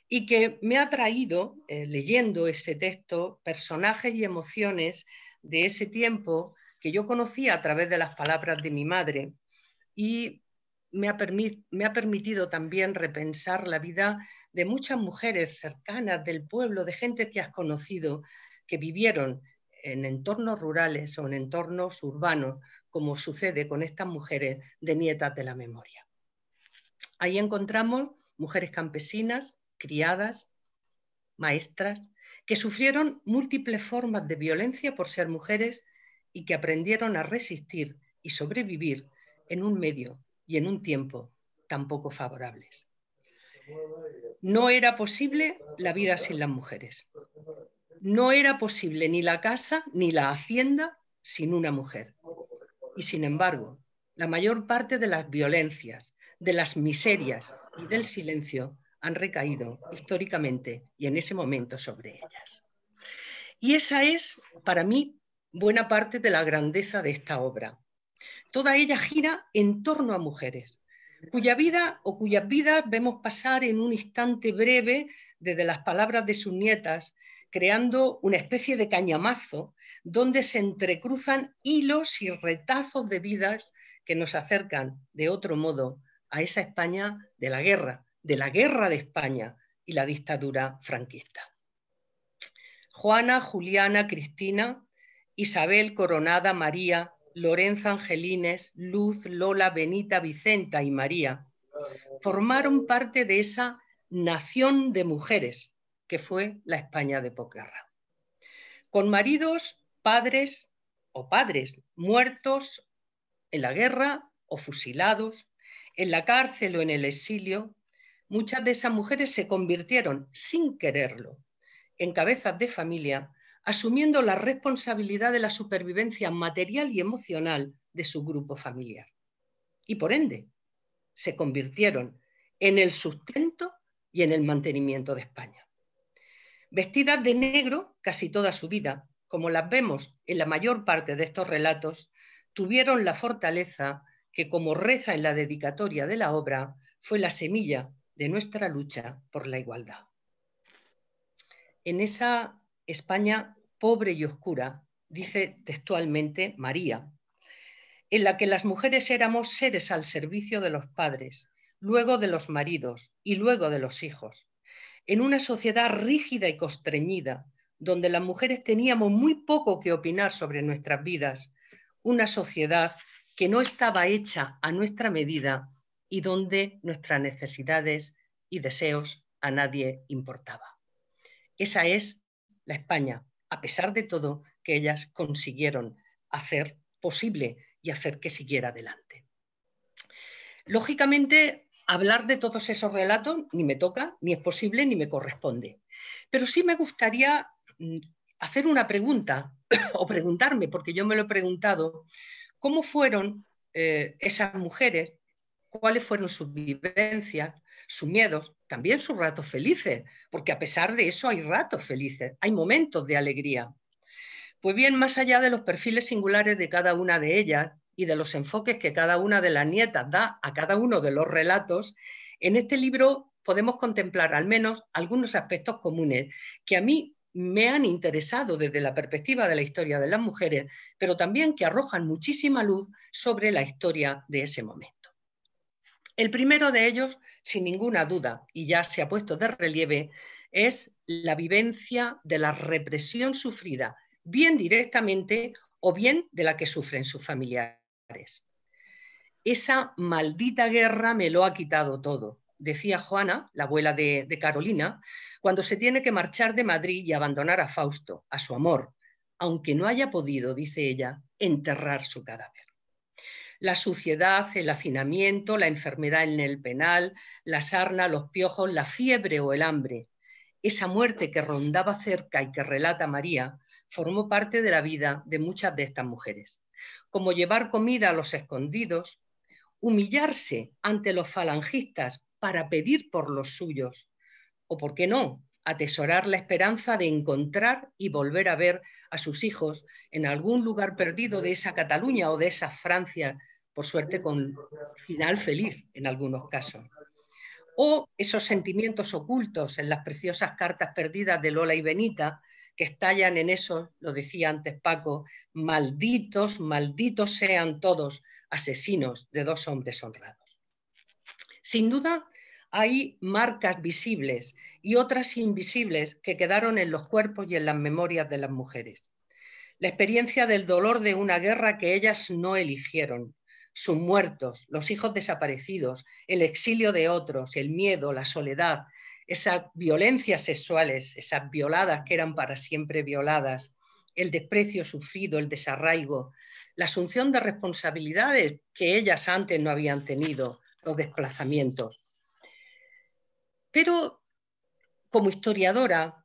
y que me ha traído, leyendo ese texto, personajes y emociones de ese tiempo que yo conocía a través de las palabras de mi madre, y me ha permitido también repensar la vida de muchas mujeres cercanas del pueblo, de gente que has conocido, que vivieron en entornos rurales o en entornos urbanos, como sucede con estas mujeres de Nietas de la Memoria. Ahí encontramos mujeres campesinas, criadas, maestras, que sufrieron múltiples formas de violencia por ser mujeres y que aprendieron a resistir y sobrevivir en un medio y en un tiempo tan poco favorables. No era posible la vida sin las mujeres. No era posible ni la casa ni la hacienda sin una mujer. Y sin embargo, la mayor parte de las violencias, de las miserias y del silencio han recaído históricamente y en ese momento sobre ellas. Y esa es, para mí, buena parte de la grandeza de esta obra. Toda ella gira en torno a mujeres, cuya vida o cuyas vidas vemos pasar en un instante breve desde las palabras de sus nietas, creando una especie de cañamazo donde se entrecruzan hilos y retazos de vidas que nos acercan de otro modo a esa España de la guerra de España y la dictadura franquista. Juana, Juliana, Cristina, Isabel, Coronada, María, Lorenza, Angelines, Luz, Lola, Benita, Vicenta y María formaron parte de esa nación de mujeres que fue la España de posguerra. Con maridos, padres muertos en la guerra o fusilados, en la cárcel o en el exilio, muchas de esas mujeres se convirtieron, sin quererlo, en cabezas de familia, asumiendo la responsabilidad de la supervivencia material y emocional de su grupo familiar. Y por ende, se convirtieron en el sustento y en el mantenimiento de España. Vestidas de negro casi toda su vida, como las vemos en la mayor parte de estos relatos, tuvieron la fortaleza que, como reza en la dedicatoria de la obra, fue la semilla de nuestra lucha por la igualdad. En esa España pobre y oscura, dice textualmente María, en la que las mujeres éramos seres al servicio de los padres, luego de los maridos y luego de los hijos, en una sociedad rígida y constreñida, donde las mujeres teníamos muy poco que opinar sobre nuestras vidas, una sociedad que no estaba hecha a nuestra medida y donde nuestras necesidades y deseos a nadie importaba. Esa es la España, a pesar de todo, que ellas consiguieron hacer posible y hacer que siguiera adelante. Lógicamente, hablar de todos esos relatos ni me toca, ni es posible, ni me corresponde. Pero sí me gustaría hacer una pregunta, o preguntarme, porque yo me lo he preguntado, ¿cómo fueron esas mujeres? ¿Cuáles fueron sus vivencias, sus miedos, también sus ratos felices? Porque a pesar de eso hay ratos felices, hay momentos de alegría. Pues bien, más allá de los perfiles singulares de cada una de ellas y de los enfoques que cada una de las nietas da a cada uno de los relatos, en este libro podemos contemplar al menos algunos aspectos comunes que a mí me han interesado desde la perspectiva de la historia de las mujeres, pero también que arrojan muchísima luz sobre la historia de ese momento. El primero de ellos, sin ninguna duda, y ya se ha puesto de relieve, es la vivencia de la represión sufrida, bien directamente o bien de la que sufren sus familiares. Esa maldita guerra me lo ha quitado todo, decía Juana, la abuela de Carolina, cuando se tiene que marchar de Madrid y abandonar a Fausto, a su amor, aunque no haya podido, dice ella, enterrar su cadáver. La suciedad, el hacinamiento, la enfermedad en el penal, la sarna, los piojos, la fiebre o el hambre. Esa muerte que rondaba cerca y que relata María formó parte de la vida de muchas de estas mujeres, como llevar comida a los escondidos, humillarse ante los falangistas para pedir por los suyos, o, por qué no, atesorar la esperanza de encontrar y volver a ver a sus hijos en algún lugar perdido de esa Cataluña o de esa Francia, por suerte con final feliz en algunos casos. O esos sentimientos ocultos en las preciosas cartas perdidas de Lola y Benita, que estallan en esos, lo decía antes Paco, malditos, malditos sean todos, asesinos de dos hombres honrados. Sin duda, hay marcas visibles y otras invisibles que quedaron en los cuerpos y en las memorias de las mujeres. La experiencia del dolor de una guerra que ellas no eligieron, sus muertos, los hijos desaparecidos, el exilio de otros, el miedo, la soledad, esas violencias sexuales, esas violadas que eran para siempre violadas, el desprecio sufrido, el desarraigo, la asunción de responsabilidades que ellas antes no habían tenido, los desplazamientos. Pero como historiadora,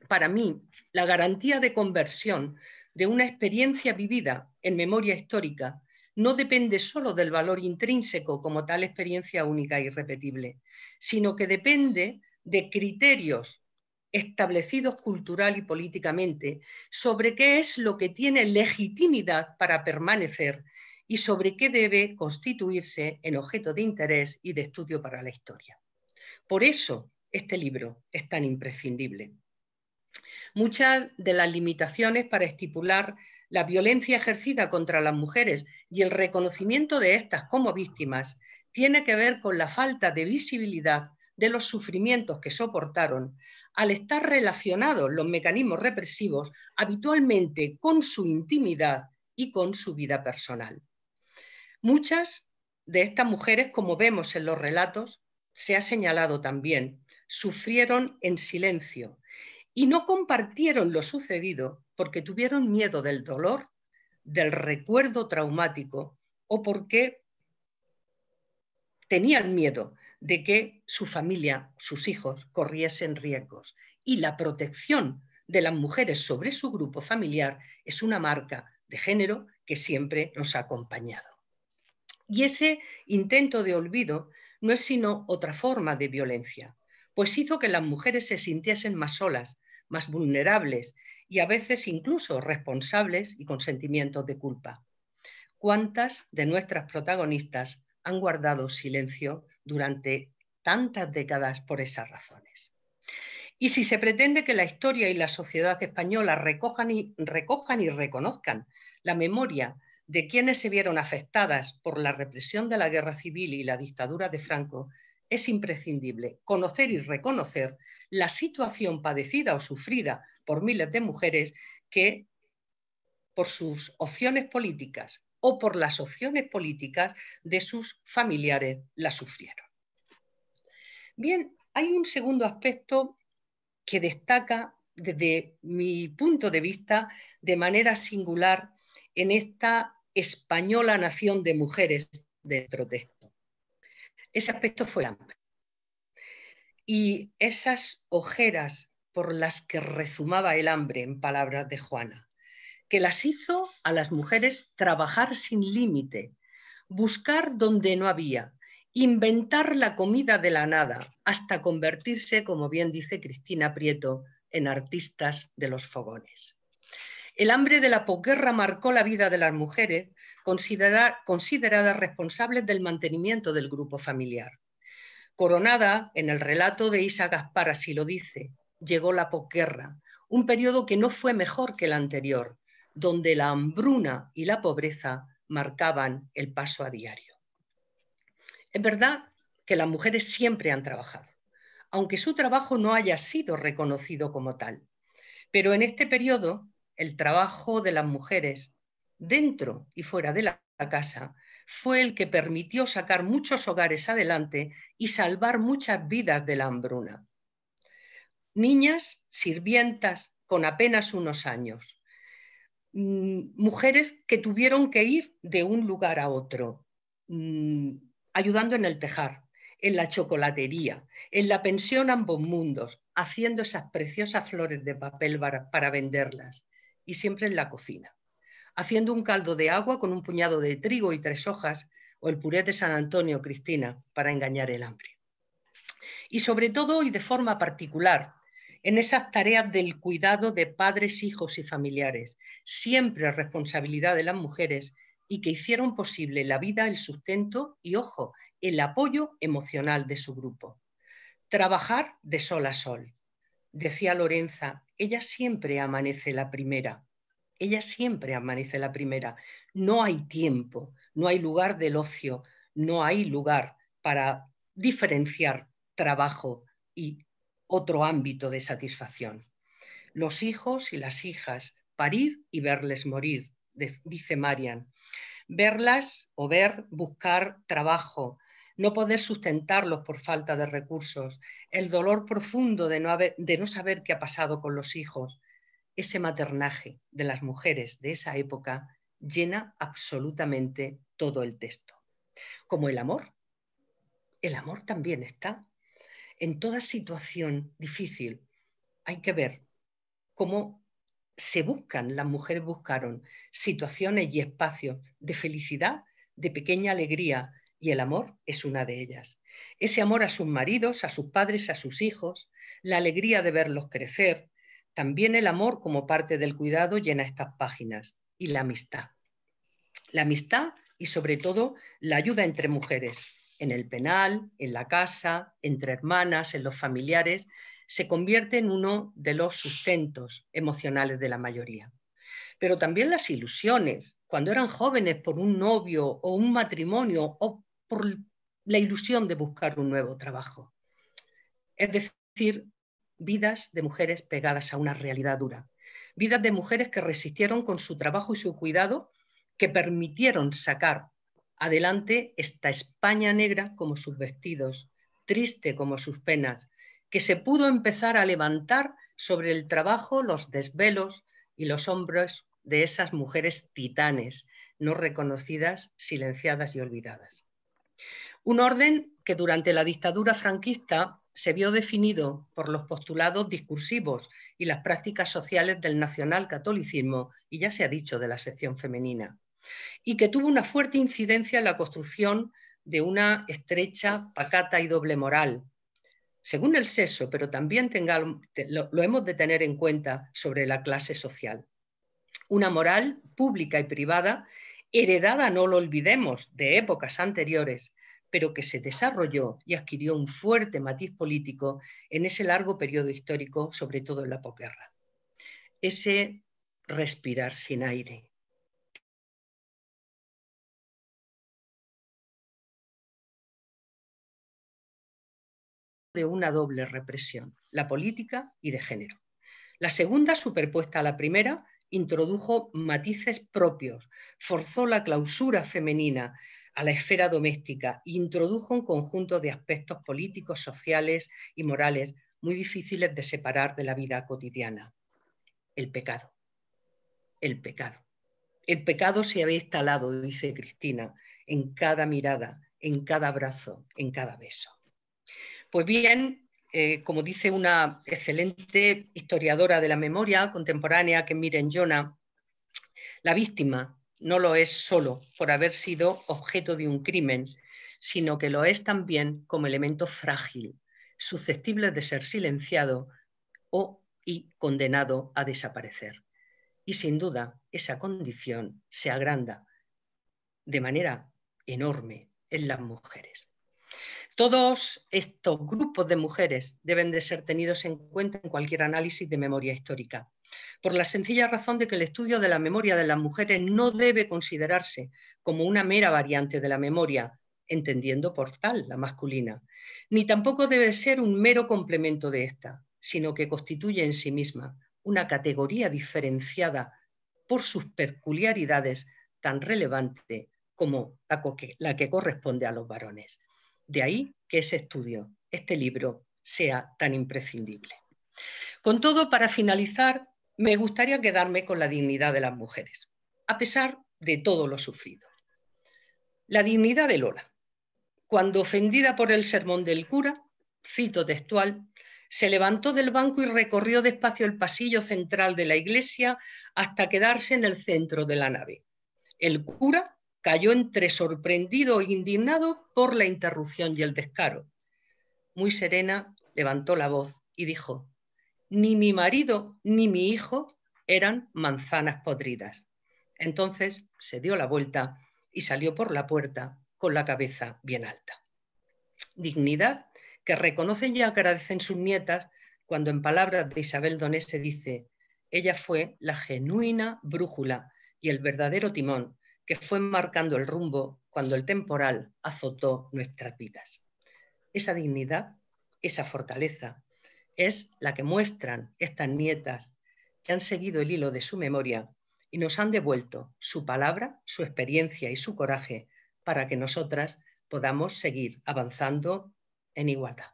para mí, la garantía de conversión de una experiencia vivida en memoria histórica no depende solo del valor intrínseco como tal experiencia única e irrepetible, sino que depende de criterios establecidos cultural y políticamente sobre qué es lo que tiene legitimidad para permanecer y sobre qué debe constituirse en objeto de interés y de estudio para la historia. Por eso este libro es tan imprescindible. Muchas de las limitaciones para estipular la violencia ejercida contra las mujeres y el reconocimiento de estas como víctimas tiene que ver con la falta de visibilidad de los sufrimientos que soportaron al estar relacionados los mecanismos represivos habitualmente con su intimidad y con su vida personal. Muchas de estas mujeres, como vemos en los relatos, se ha señalado también, sufrieron en silencio y no compartieron lo sucedido porque tuvieron miedo del dolor, del recuerdo traumático o porque tenían miedo de que su familia, sus hijos, corriesen riesgos. Y la protección de las mujeres sobre su grupo familiar es una marca de género que siempre nos ha acompañado. Y ese intento de olvido no es sino otra forma de violencia, pues hizo que las mujeres se sintiesen más solas, más vulnerables y a veces incluso responsables y con sentimientos de culpa. ¿Cuántas de nuestras protagonistas han guardado silencio durante tantas décadas por esas razones? Y si se pretende que la historia y la sociedad española recojan y reconozcan la memoria de quienes se vieron afectadas por la represión de la guerra civil y la dictadura de Franco, es imprescindible conocer y reconocer la situación padecida o sufrida por miles de mujeres que por sus opciones políticas o por las opciones políticas de sus familiares la sufrieron. Bien, hay un segundo aspecto que destaca desde mi punto de vista de manera singular en esta española nación de mujeres de nuestro texto. Ese aspecto fue el hambre. Y esas ojeras por las que rezumaba el hambre, en palabras de Juana, que las hizo a las mujeres trabajar sin límite, buscar donde no había, inventar la comida de la nada, hasta convertirse, como bien dice Cristina Prieto, en artistas de los fogones. El hambre de la posguerra marcó la vida de las mujeres, consideradas responsables del mantenimiento del grupo familiar. Coronada en el relato de Isa Gaspar, así lo dice, llegó la posguerra, un periodo que no fue mejor que el anterior, donde la hambruna y la pobreza marcaban el paso a diario. Es verdad que las mujeres siempre han trabajado, aunque su trabajo no haya sido reconocido como tal. Pero en este periodo, el trabajo de las mujeres, dentro y fuera de la casa, fue el que permitió sacar muchos hogares adelante y salvar muchas vidas de la hambruna. Niñas, sirvientas con apenas unos años, mujeres que tuvieron que ir de un lugar a otro, ayudando en el tejar, en la chocolatería, en la pensión Ambos Mundos, haciendo esas preciosas flores de papel para venderlas, y siempre en la cocina, haciendo un caldo de agua con un puñado de trigo y 3 hojas, o el puré de San Antonio, Cristina, para engañar el hambre. Y sobre todo, y de forma particular, en esas tareas del cuidado de padres, hijos y familiares, siempre responsabilidad de las mujeres, y que hicieron posible la vida, el sustento y, ojo, el apoyo emocional de su grupo. Trabajar de sol a sol. Decía Lorenza, ella siempre amanece la primera. Ella siempre amanece la primera. No hay tiempo, no hay lugar del ocio, no hay lugar para diferenciar trabajo y otro ámbito de satisfacción. Los hijos y las hijas, parir y verles morir, dice Marian. Verlas o ver, buscar trabajo, no poder sustentarlos por falta de recursos, el dolor profundo de no saber qué ha pasado con los hijos. Ese maternaje de las mujeres de esa época llena absolutamente todo el texto. Como el amor también está. En toda situación difícil hay que ver cómo las mujeres buscaron situaciones y espacios de felicidad, de pequeña alegría, y el amor es una de ellas. Ese amor a sus maridos, a sus padres, a sus hijos, la alegría de verlos crecer. También el amor como parte del cuidado llena estas páginas. Y la amistad. La amistad y sobre todo la ayuda entre mujeres, en el penal, en la casa, entre hermanas, en los familiares, se convierte en uno de los sustentos emocionales de la mayoría. Pero también las ilusiones, cuando eran jóvenes por un novio o un matrimonio o por la ilusión de buscar un nuevo trabajo. Es decir, vidas de mujeres pegadas a una realidad dura, vidas de mujeres que resistieron con su trabajo y su cuidado, que permitieron sacar adelante esta España negra como sus vestidos, triste como sus penas, que se pudo empezar a levantar sobre el trabajo, los desvelos y los hombros de esas mujeres titanes, no reconocidas, silenciadas y olvidadas. Un orden que durante la dictadura franquista se vio definido por los postulados discursivos y las prácticas sociales del nacionalcatolicismo, y ya se ha dicho de la sección femenina, y que tuvo una fuerte incidencia en la construcción de una estrecha, pacata y doble moral, según el sexo, pero también lo hemos de tener en cuenta sobre la clase social. Una moral pública y privada, heredada, no lo olvidemos, de épocas anteriores, pero que se desarrolló y adquirió un fuerte matiz político en ese largo periodo histórico, sobre todo en la posguerra. Ese respirar sin aire. de una doble represión, la política y de género. La segunda, superpuesta a la primera, introdujo matices propios, forzó la clausura femenina a la esfera doméstica e introdujo un conjunto de aspectos políticos, sociales y morales muy difíciles de separar de la vida cotidiana. El pecado. El pecado. El pecado se había instalado, dice Cristina, en cada mirada, en cada abrazo, en cada beso. Pues bien, como dice una excelente historiadora de la memoria contemporánea, que es Miren Yona, la víctima no lo es solo por haber sido objeto de un crimen, sino que lo es también como elemento frágil, susceptible de ser silenciado y condenado a desaparecer. Y sin duda, esa condición se agranda de manera enorme en las mujeres. Todos estos grupos de mujeres deben de ser tenidos en cuenta en cualquier análisis de memoria histórica, por la sencilla razón de que el estudio de la memoria de las mujeres no debe considerarse como una mera variante de la memoria, entendiendo por tal la masculina, ni tampoco debe ser un mero complemento de esta, sino que constituye en sí misma una categoría diferenciada por sus peculiaridades tan relevante como la que corresponde a los varones. De ahí que ese estudio, este libro, sea tan imprescindible. Con todo, para finalizar, me gustaría quedarme con la dignidad de las mujeres, a pesar de todo lo sufrido. La dignidad de Lola, cuando ofendida por el sermón del cura, cito textual, se levantó del banco y recorrió despacio el pasillo central de la iglesia hasta quedarse en el centro de la nave. El cura cayó entre sorprendido e indignado por la interrupción y el descaro. Muy serena, levantó la voz y dijo: ni mi marido ni mi hijo eran manzanas podridas. Entonces se dio la vuelta y salió por la puerta con la cabeza bien alta. Dignidad que reconocen y agradecen sus nietas cuando, en palabras de Isabel Donés, se dice: ella fue la genuina brújula y el verdadero timón que fue marcando el rumbo cuando el temporal azotó nuestras vidas. Esa dignidad, esa fortaleza, es la que muestran estas nietas que han seguido el hilo de su memoria y nos han devuelto su palabra, su experiencia y su coraje para que nosotras podamos seguir avanzando en igualdad.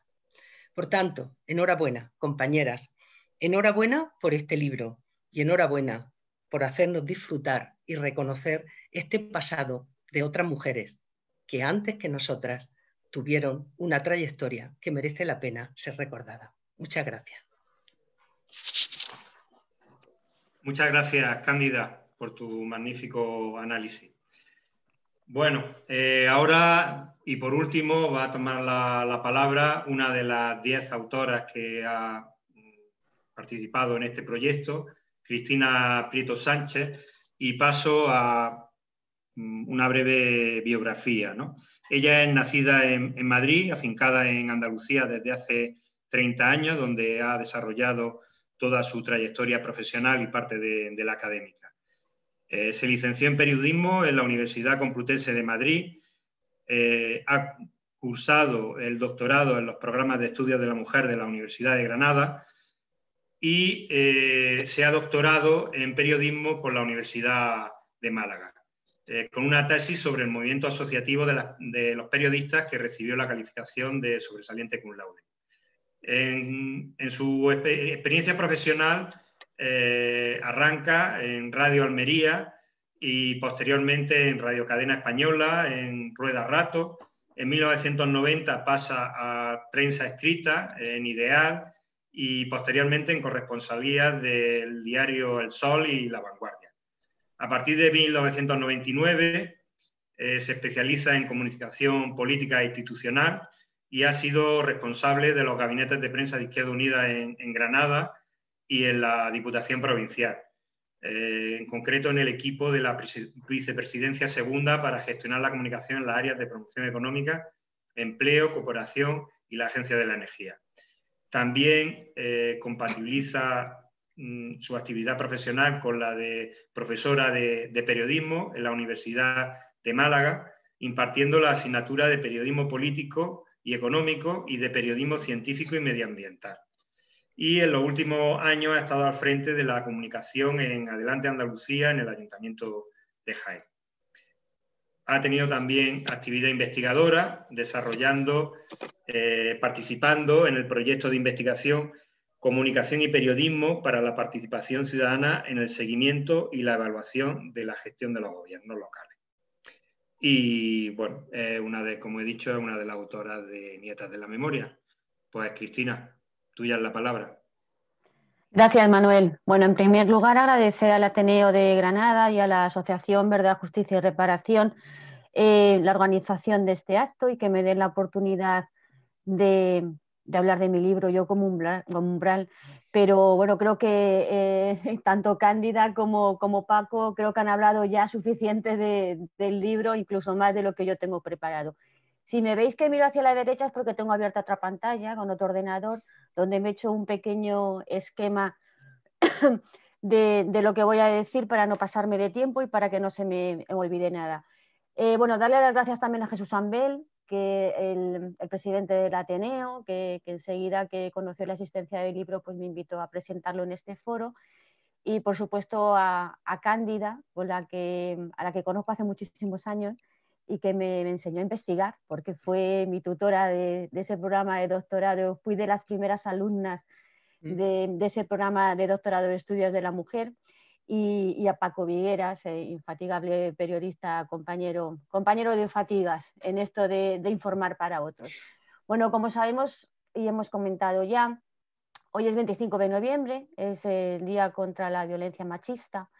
Por tanto, enhorabuena, compañeras, enhorabuena por este libro y enhorabuena por hacernos disfrutar y reconocer este pasado de otras mujeres que antes que nosotras tuvieron una trayectoria que merece la pena ser recordada. Muchas gracias. Muchas gracias, Cándida, por tu magnífico análisis. Bueno, ahora y por último va a tomar la palabra una de las 10 autoras que ha participado en este proyecto, Cristina Prieto Sánchez, y paso a una breve biografía, ¿no? Ella es nacida en Madrid, afincada en Andalucía desde hace 30 años, donde ha desarrollado toda su trayectoria profesional y parte de la académica. Se licenció en periodismo en la Universidad Complutense de Madrid, ha cursado el doctorado en los programas de estudios de la mujer de la Universidad de Granada y se ha doctorado en periodismo por la Universidad de Málaga, con una tesis sobre el movimiento asociativo de los periodistas que recibió la calificación de sobresaliente cum laude. En su experiencia profesional arranca en Radio Almería y posteriormente en Radio Cadena Española, en Rueda Rato. En 1990 pasa a prensa escrita en Ideal y posteriormente en corresponsalías del diario El Sol y La Vanguardia. A partir de 1999 se especializa en comunicación política e institucional y ha sido responsable de los gabinetes de prensa de Izquierda Unida en Granada y en la Diputación Provincial, en concreto en el equipo de la Vicepresidencia Segunda para gestionar la comunicación en las áreas de promoción económica, empleo, cooperación y la Agencia de la Energía. También compatibiliza su actividad profesional con la de profesora de periodismo en la Universidad de Málaga, impartiendo la asignatura de periodismo político y económico y de periodismo científico y medioambiental. Y en los últimos años ha estado al frente de la comunicación en Adelante Andalucía, en el Ayuntamiento de Jaén. Ha tenido también actividad investigadora, desarrollando, participando en el proyecto de investigación Comunicación y Periodismo para la Participación Ciudadana en el seguimiento y la evaluación de la gestión de los gobiernos locales. Y bueno, como he dicho, es una de las autoras de Nietas de la Memoria. Pues Cristina, tuya es la palabra. Gracias, Manuel. Bueno, en primer lugar, agradecer al Ateneo de Granada y a la Asociación Verdad, Justicia y Reparación la organización de este acto y que me den la oportunidad de hablar de mi libro, Yo como umbral, pero bueno, creo que tanto Cándida como Paco creo que han hablado ya suficiente del libro, incluso más de lo que yo tengo preparado. Si me veis que miro hacia la derecha es porque tengo abierta otra pantalla con otro ordenador donde me he hecho un pequeño esquema de lo que voy a decir para no pasarme de tiempo y para que no se me olvide nada. Bueno, darle las gracias también a Jesús Ambel, que el presidente del Ateneo, que enseguida que conoció la existencia del libro, pues me invitó a presentarlo en este foro. Y por supuesto a Cándida, a la que conozco hace muchísimos años y que me enseñó a investigar, porque fue mi tutora de ese programa de doctorado. Fui de las primeras alumnas de ese programa de doctorado de estudios de la mujer. Y a Paco Vigueras, infatigable periodista, compañero de fatigas en esto de informar para otros. Bueno, como sabemos y hemos comentado ya, hoy es 25 de noviembre, es el Día contra la Violencia Machista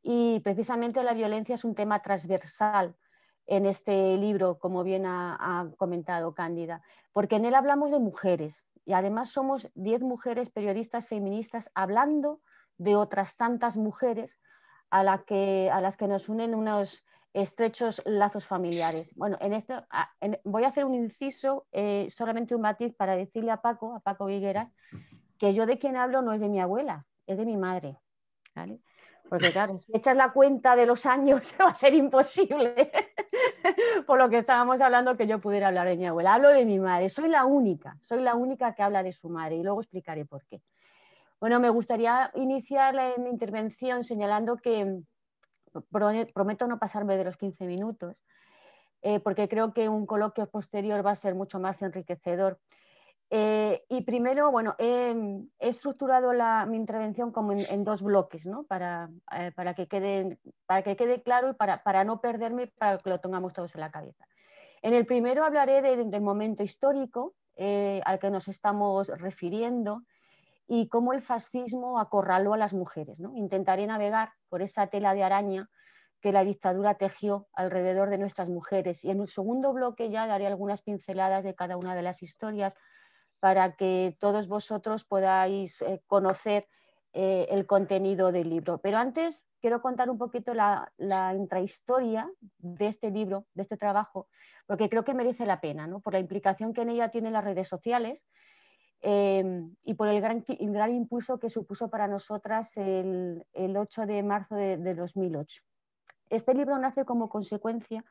y precisamente la violencia es un tema transversal en este libro, como bien ha comentado Cándida, porque en él hablamos de mujeres y además somos 10 mujeres periodistas feministas hablando de otras tantas mujeres a las que nos unen unos estrechos lazos familiares. Bueno, voy a hacer un inciso, solamente un matiz para decirle a Paco Vigueras, que yo de quien hablo no es de mi abuela, es de mi madre, ¿vale? Porque claro, si echas la cuenta de los años va a ser imposible, por lo que estábamos hablando, que yo pudiera hablar de mi abuela. Hablo de mi madre, soy la única que habla de su madre y luego explicaré por qué. Bueno, me gustaría iniciar mi intervención señalando que prometo no pasarme de los 15 minutos, porque creo que un coloquio posterior va a ser mucho más enriquecedor. Y primero, bueno, he estructurado mi intervención como en dos bloques, ¿no? para que quede claro y para no perderme, para que lo tengamos todos en la cabeza. En el primero hablaré del momento histórico al que nos estamos refiriendo y cómo el fascismo acorraló a las mujeres, ¿no? Intentaré navegar por esa tela de araña que la dictadura tejió alrededor de nuestras mujeres. Y en el segundo bloque ya daré algunas pinceladas de cada una de las historias para que todos vosotros podáis conocer el contenido del libro. Pero antes quiero contar un poquito la intrahistoria de este libro, de este trabajo, porque creo que merece la pena, ¿no? Por la implicación que en ella tienen las redes sociales y por el gran impulso que supuso para nosotras el 8 de marzo de 2008. Este libro nace como consecuencia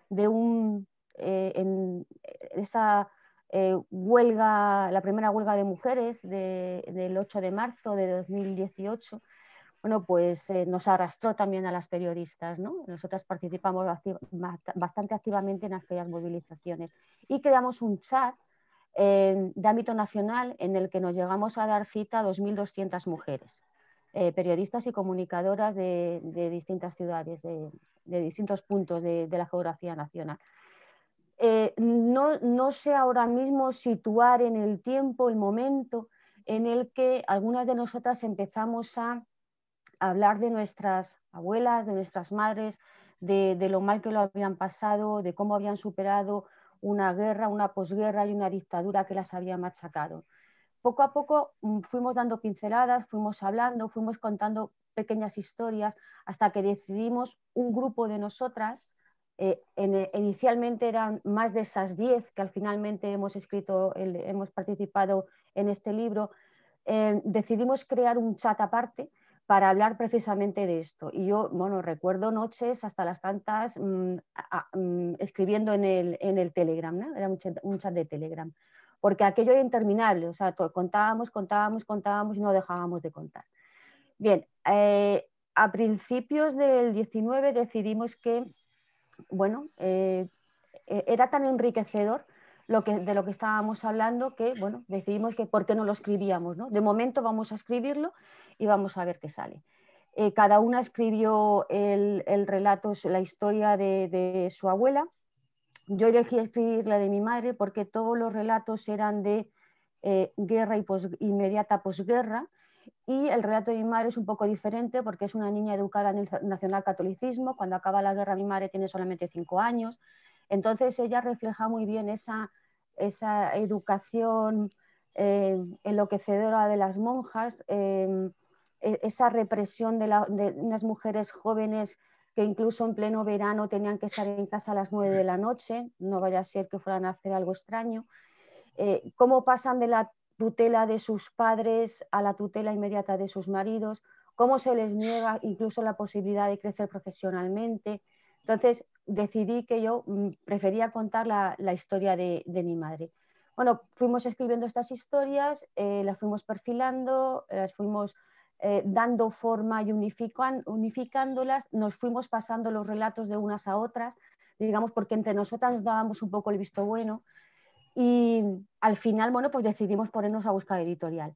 de esa huelga, la primera huelga de mujeres del 8 de marzo de 2018. Bueno, pues nos arrastró también a las periodistas, ¿no? Nosotras participamos bastante activamente en aquellas movilizaciones y creamos un chat de ámbito nacional en el que nos llegamos a dar cita a 2.200 mujeres, periodistas y comunicadoras de distintas ciudades, de distintos puntos de la geografía nacional. No sé ahora mismo situar en el tiempo, el momento en el que algunas de nosotras empezamos a hablar de nuestras abuelas, de nuestras madres, de lo mal que lo habían pasado, de cómo habían superado una guerra, una posguerra y una dictadura que las había machacado. Poco a poco fuimos dando pinceladas, fuimos hablando, fuimos contando pequeñas historias hasta que decidimos un grupo de nosotras, inicialmente eran más de esas 10 que al finalmente hemos participado en este libro, decidimos crear un chat aparte para hablar precisamente de esto. Y yo, bueno, recuerdo noches hasta las tantas escribiendo en el Telegram, ¿no? Era un chat de Telegram, porque aquello era interminable, o sea, contábamos y no dejábamos de contar. Bien, a principios del 19 decidimos que, bueno, era tan enriquecedor de lo que estábamos hablando que, bueno, decidimos que por qué no lo escribíamos, ¿no? De momento vamos a escribirlo y vamos a ver qué sale. Cada una escribió el relato, la historia de su abuela. Yo elegí escribir la de mi madre porque todos los relatos eran de guerra y inmediata posguerra, y el relato de mi madre es un poco diferente porque es una niña educada en el nacionalcatolicismo. Cuando acaba la guerra mi madre tiene solamente 5 años, entonces ella refleja muy bien esa educación enloquecedora de las monjas, esa represión de unas mujeres jóvenes que incluso en pleno verano tenían que estar en casa a las 9 de la noche, no vaya a ser que fueran a hacer algo extraño. Cómo pasan de la tutela de sus padres a la tutela inmediata de sus maridos, cómo se les niega incluso la posibilidad de crecer profesionalmente. Entonces decidí que yo prefería contar la historia de mi madre. Bueno, fuimos escribiendo estas historias, las fuimos perfilando, las fuimos dando forma y unificándolas, nos fuimos pasando los relatos de unas a otras, digamos, porque entre nosotras nos dábamos un poco el visto bueno. Y al final, bueno, pues decidimos ponernos a buscar editorial.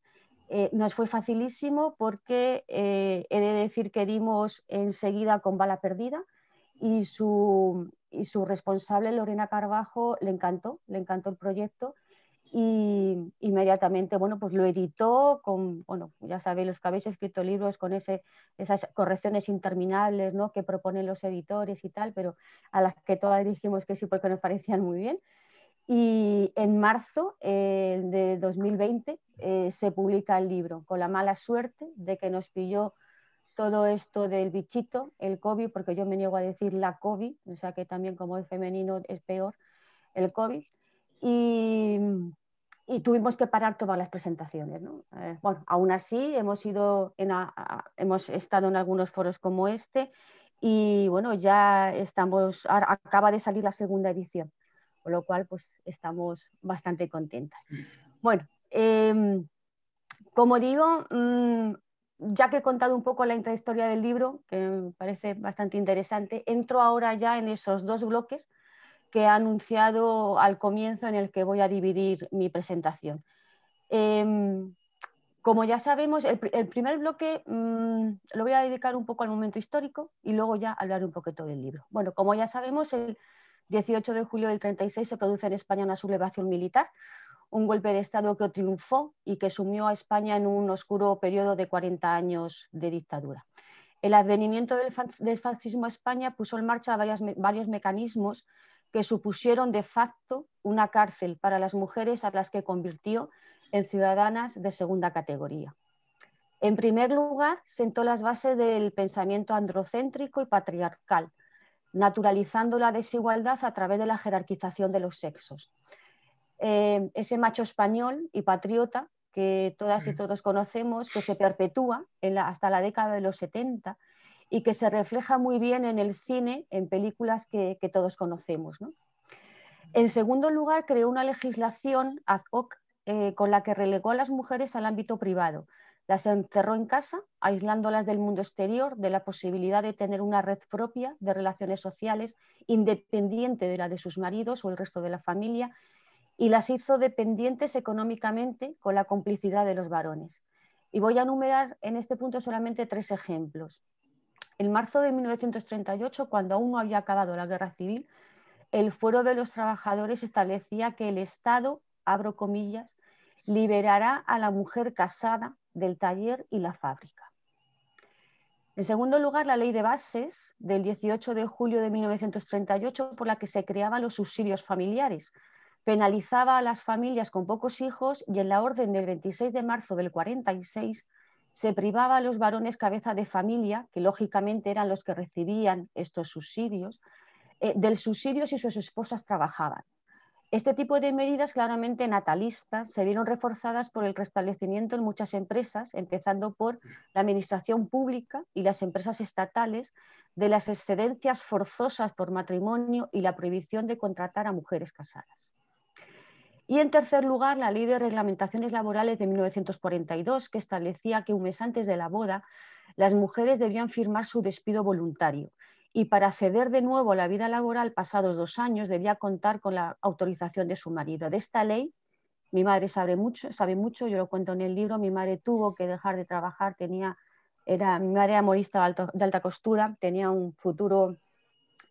Nos fue facilísimo porque he de decir que dimos enseguida con Bala Perdida, y su responsable, Lorena Carbajo, le encantó el proyecto, y inmediatamente, bueno, pues lo editó con, bueno, ya sabéis, los que habéis escrito libros con esas correcciones interminables, ¿no?, que proponen los editores y tal, pero a las que todas dijimos que sí porque nos parecían muy bien. Y en marzo de 2020 se publica el libro, con la mala suerte de que nos pilló todo esto del bichito, el COVID, porque yo me niego a decir la COVID, o sea que también como es femenino es peor, el COVID, y tuvimos que parar todas las presentaciones, ¿no? Bueno, aún así hemos estado en algunos foros como este, y bueno, ya estamos, acaba de salir la segunda edición, con lo cual pues estamos bastante contentas. Bueno, como digo, ya que he contado un poco la intrahistoria del libro, que me parece bastante interesante, entro ahora ya en esos 2 bloques que he anunciado al comienzo, en el que voy a dividir mi presentación. Como ya sabemos, el primer bloque lo voy a dedicar un poco al momento histórico y luego ya hablar un poquito del libro. Bueno, como ya sabemos, el 18 de julio del 36 se produce en España una sublevación militar, un golpe de Estado que triunfó y que sumió a España en un oscuro periodo de 40 años de dictadura. El advenimiento del fascismo a España puso en marcha varios mecanismos que supusieron de facto una cárcel para las mujeres, a las que convirtió en ciudadanas de segunda categoría. En primer lugar, sentó las bases del pensamiento androcéntrico y patriarcal, naturalizando la desigualdad a través de la jerarquización de los sexos. Ese macho español y patriota que todas y todos conocemos, que se perpetúa hasta la década de los 70 y que se refleja muy bien en el cine, en películas que todos conocemos, ¿no? En segundo lugar, creó una legislación ad hoc con la que relegó a las mujeres al ámbito privado. Las encerró en casa, aislándolas del mundo exterior, de la posibilidad de tener una red propia de relaciones sociales independiente de la de sus maridos o el resto de la familia, y las hizo dependientes económicamente con la complicidad de los varones. Y voy a enumerar en este punto solamente 3 ejemplos. En marzo de 1938, cuando aún no había acabado la guerra civil, el Fuero de los Trabajadores establecía que el Estado, abro comillas, liberará a la mujer casada del taller y la fábrica. En segundo lugar, la Ley de Bases del 18 de julio de 1938, por la que se creaban los subsidios familiares, penalizaba a las familias con pocos hijos, y en la orden del 26 de marzo del 46 se privaba a los varones cabeza de familia, que lógicamente eran los que recibían estos subsidios, del subsidio si sus esposas trabajaban. Este tipo de medidas claramente natalistas se vieron reforzadas por el restablecimiento en muchas empresas, empezando por la administración pública y las empresas estatales, de las excedencias forzosas por matrimonio y la prohibición de contratar a mujeres casadas. Y en tercer lugar, la Ley de Reglamentaciones Laborales de 1942, que establecía que un mes antes de la boda las mujeres debían firmar su despido voluntario y para acceder de nuevo a la vida laboral pasados 2 años debía contar con la autorización de su marido. De esta ley, mi madre sabe mucho, yo lo cuento en el libro, mi madre tuvo que dejar de trabajar, mi madre era modista de alta costura, tenía un futuro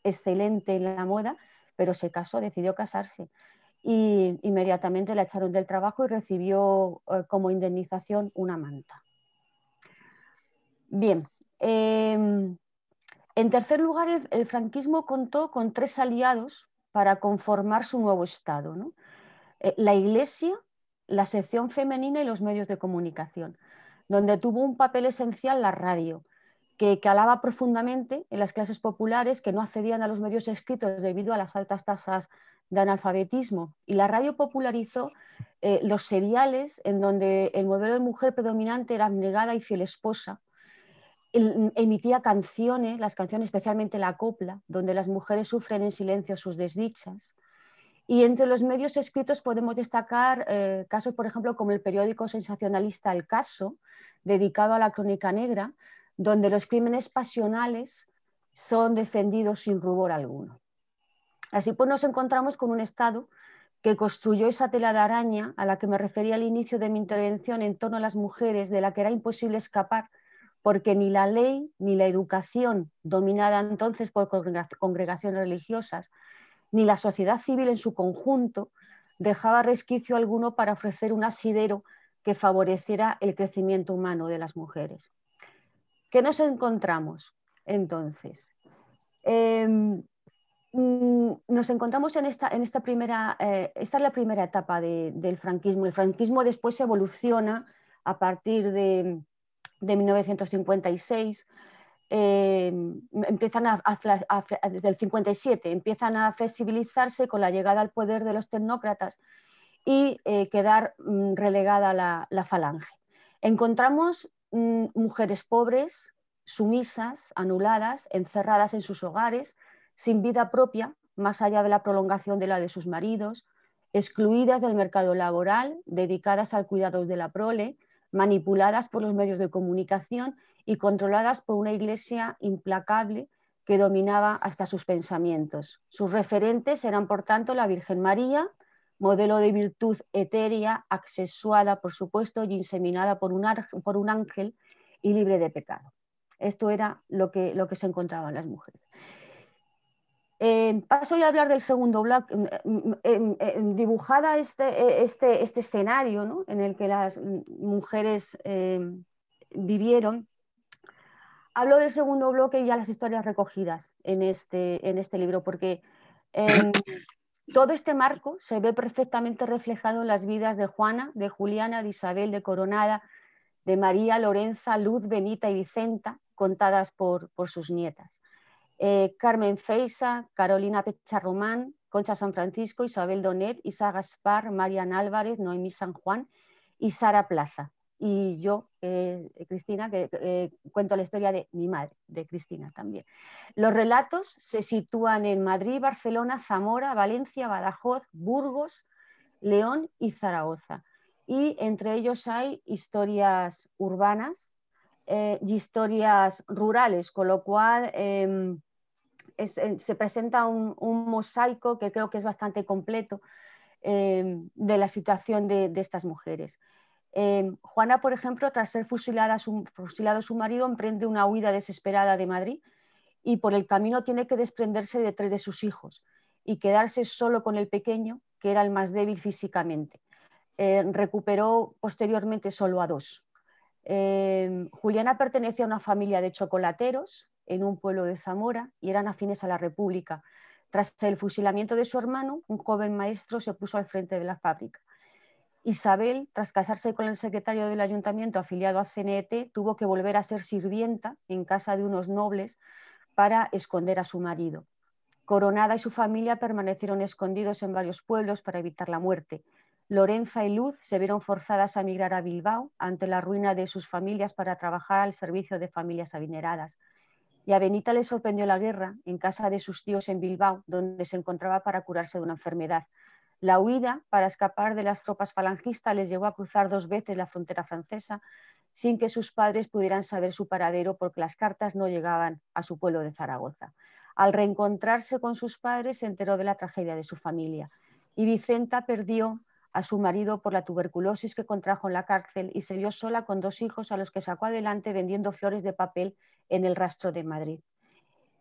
excelente en la moda, pero se casó, decidió casarse. Y inmediatamente la echaron del trabajo y recibió como indemnización una manta. Bien, en tercer lugar, el franquismo contó con 3 aliados para conformar su nuevo Estado, ¿no? La Iglesia, la sección femenina y los medios de comunicación, donde tuvo un papel esencial la radio, que calaba profundamente en las clases populares que no accedían a los medios escritos debido a las altas tasas de analfabetismo. Y la radio popularizó los seriales en donde el modelo de mujer predominante era abnegada y fiel esposa. Emitía canciones, las canciones, especialmente la copla, donde las mujeres sufren en silencio sus desdichas. Y entre los medios escritos podemos destacar casos, por ejemplo, como el periódico sensacionalista El Caso, dedicado a la crónica negra, donde los crímenes pasionales son defendidos sin rubor alguno. Así pues nos encontramos con un Estado que construyó esa tela de araña a la que me refería al inicio de mi intervención en torno a las mujeres, de la que era imposible escapar, porque ni la ley ni la educación, dominada entonces por congregaciones religiosas, ni la sociedad civil en su conjunto dejaba resquicio alguno para ofrecer un asidero que favoreciera el crecimiento humano de las mujeres. ¿Qué nos encontramos entonces? Nos encontramos en esta primera, esta es la primera etapa del franquismo. El franquismo después evoluciona a partir de 1956, desde el 57 empiezan a flexibilizarse con la llegada al poder de los tecnócratas y quedar relegada la falange. Encontramos mujeres pobres, sumisas, anuladas, encerradas en sus hogares, sin vida propia, más allá de la prolongación de la de sus maridos, excluidas del mercado laboral, dedicadas al cuidado de la prole, manipuladas por los medios de comunicación y controladas por una iglesia implacable que dominaba hasta sus pensamientos. Sus referentes eran, por tanto, la Virgen María, modelo de virtud etérea, asexuada, por supuesto, y inseminada por un ángel y libre de pecado. Esto era lo que se encontraban las mujeres. Paso ya a hablar del segundo bloque. Dibujada este escenario, ¿no?, en el que las mujeres vivieron, hablo del segundo bloque y ya las historias recogidas en este libro, porque todo este marco se ve perfectamente reflejado en las vidas de Juana, de Juliana, de Isabel, de Coronada, de María, Lorenza, Luz, Benita y Vicenta, contadas por sus nietas. Carmen Feisa, Carolina Pecharromán, Concha San Francisco, Isabel Donet, Isa Gaspar, Marian Álvarez, Noemí San Juan y Sara Plaza. Y yo, Cristina, que cuento la historia de mi madre, de Cristina también. Los relatos se sitúan en Madrid, Barcelona, Zamora, Valencia, Badajoz, Burgos, León y Zaragoza. Y entre ellos hay historias urbanas y historias rurales, con lo cual se presenta un mosaico que creo que es bastante completo de la situación de estas mujeres. Juana, por ejemplo, tras ser fusilado su marido, emprende una huida desesperada de Madrid y por el camino tiene que desprenderse de 3 de sus hijos y quedarse solo con el pequeño, que era el más débil físicamente. Recuperó posteriormente solo a 2. Juliana pertenecía a una familia de chocolateros en un pueblo de Zamora y eran afines a la República. Tras el fusilamiento de su hermano, un joven maestro se puso al frente de la fábrica. Isabel, tras casarse con el secretario del ayuntamiento afiliado a CNT, tuvo que volver a ser sirvienta en casa de unos nobles para esconder a su marido. Coronada y su familia permanecieron escondidos en varios pueblos para evitar la muerte. Lorenza y Luz se vieron forzadas a emigrar a Bilbao ante la ruina de sus familias para trabajar al servicio de familias adineradas. Y a Benita le sorprendió la guerra en casa de sus tíos en Bilbao, donde se encontraba para curarse de una enfermedad. La huida para escapar de las tropas falangistas les llevó a cruzar 2 veces la frontera francesa sin que sus padres pudieran saber su paradero porque las cartas no llegaban a su pueblo de Zaragoza. Al reencontrarse con sus padres se enteró de la tragedia de su familia y Vicenta perdió a su marido por la tuberculosis que contrajo en la cárcel y se vio sola con 2 hijos a los que sacó adelante vendiendo flores de papel en el Rastro de Madrid.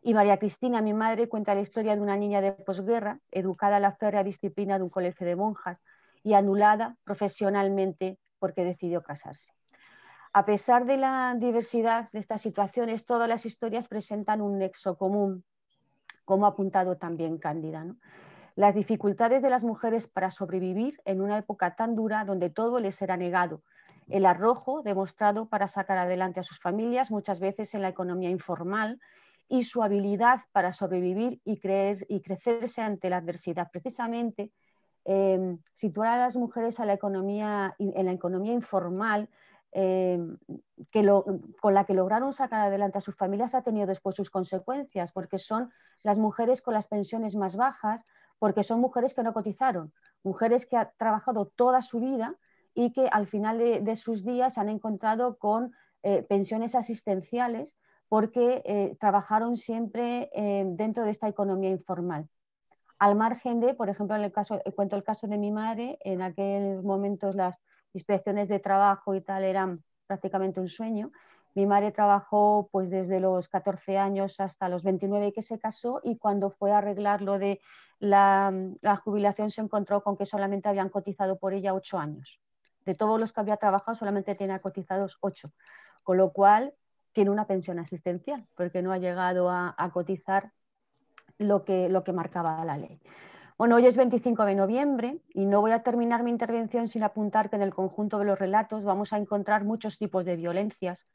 Y María Cristina, mi madre, cuenta la historia de una niña de posguerra, educada a la férrea disciplina de un colegio de monjas y anulada profesionalmente porque decidió casarse. A pesar de la diversidad de estas situaciones, todas las historias presentan un nexo común, como ha apuntado también Cándida, ¿no? Las dificultades de las mujeres para sobrevivir en una época tan dura donde todo les era negado, el arrojo demostrado para sacar adelante a sus familias, muchas veces en la economía informal, y su habilidad para sobrevivir y crecerse ante la adversidad. Precisamente, situar a las mujeres en la economía informal, con la que lograron sacar adelante a sus familias, ha tenido después sus consecuencias, porque son las mujeres con las pensiones más bajas, porque son mujeres que no cotizaron, mujeres que han trabajado toda su vida y que al final de sus días se han encontrado con pensiones asistenciales porque trabajaron siempre dentro de esta economía informal. Al margen de, por ejemplo, cuento el caso de mi madre, en aquellos momentos las inspecciones de trabajo y tal eran prácticamente un sueño. Mi madre trabajó pues desde los 14 años hasta los 29 que se casó, y cuando fue a arreglar lo de la jubilación se encontró con que solamente habían cotizado por ella 8 años. De todos los que había trabajado solamente tenía cotizados 8, con lo cual tiene una pensión asistencial porque no ha llegado a cotizar lo que marcaba la ley. Bueno, hoy es 25 de noviembre y no voy a terminar mi intervención sin apuntar que en el conjunto de los relatos vamos a encontrar muchos tipos de violencias,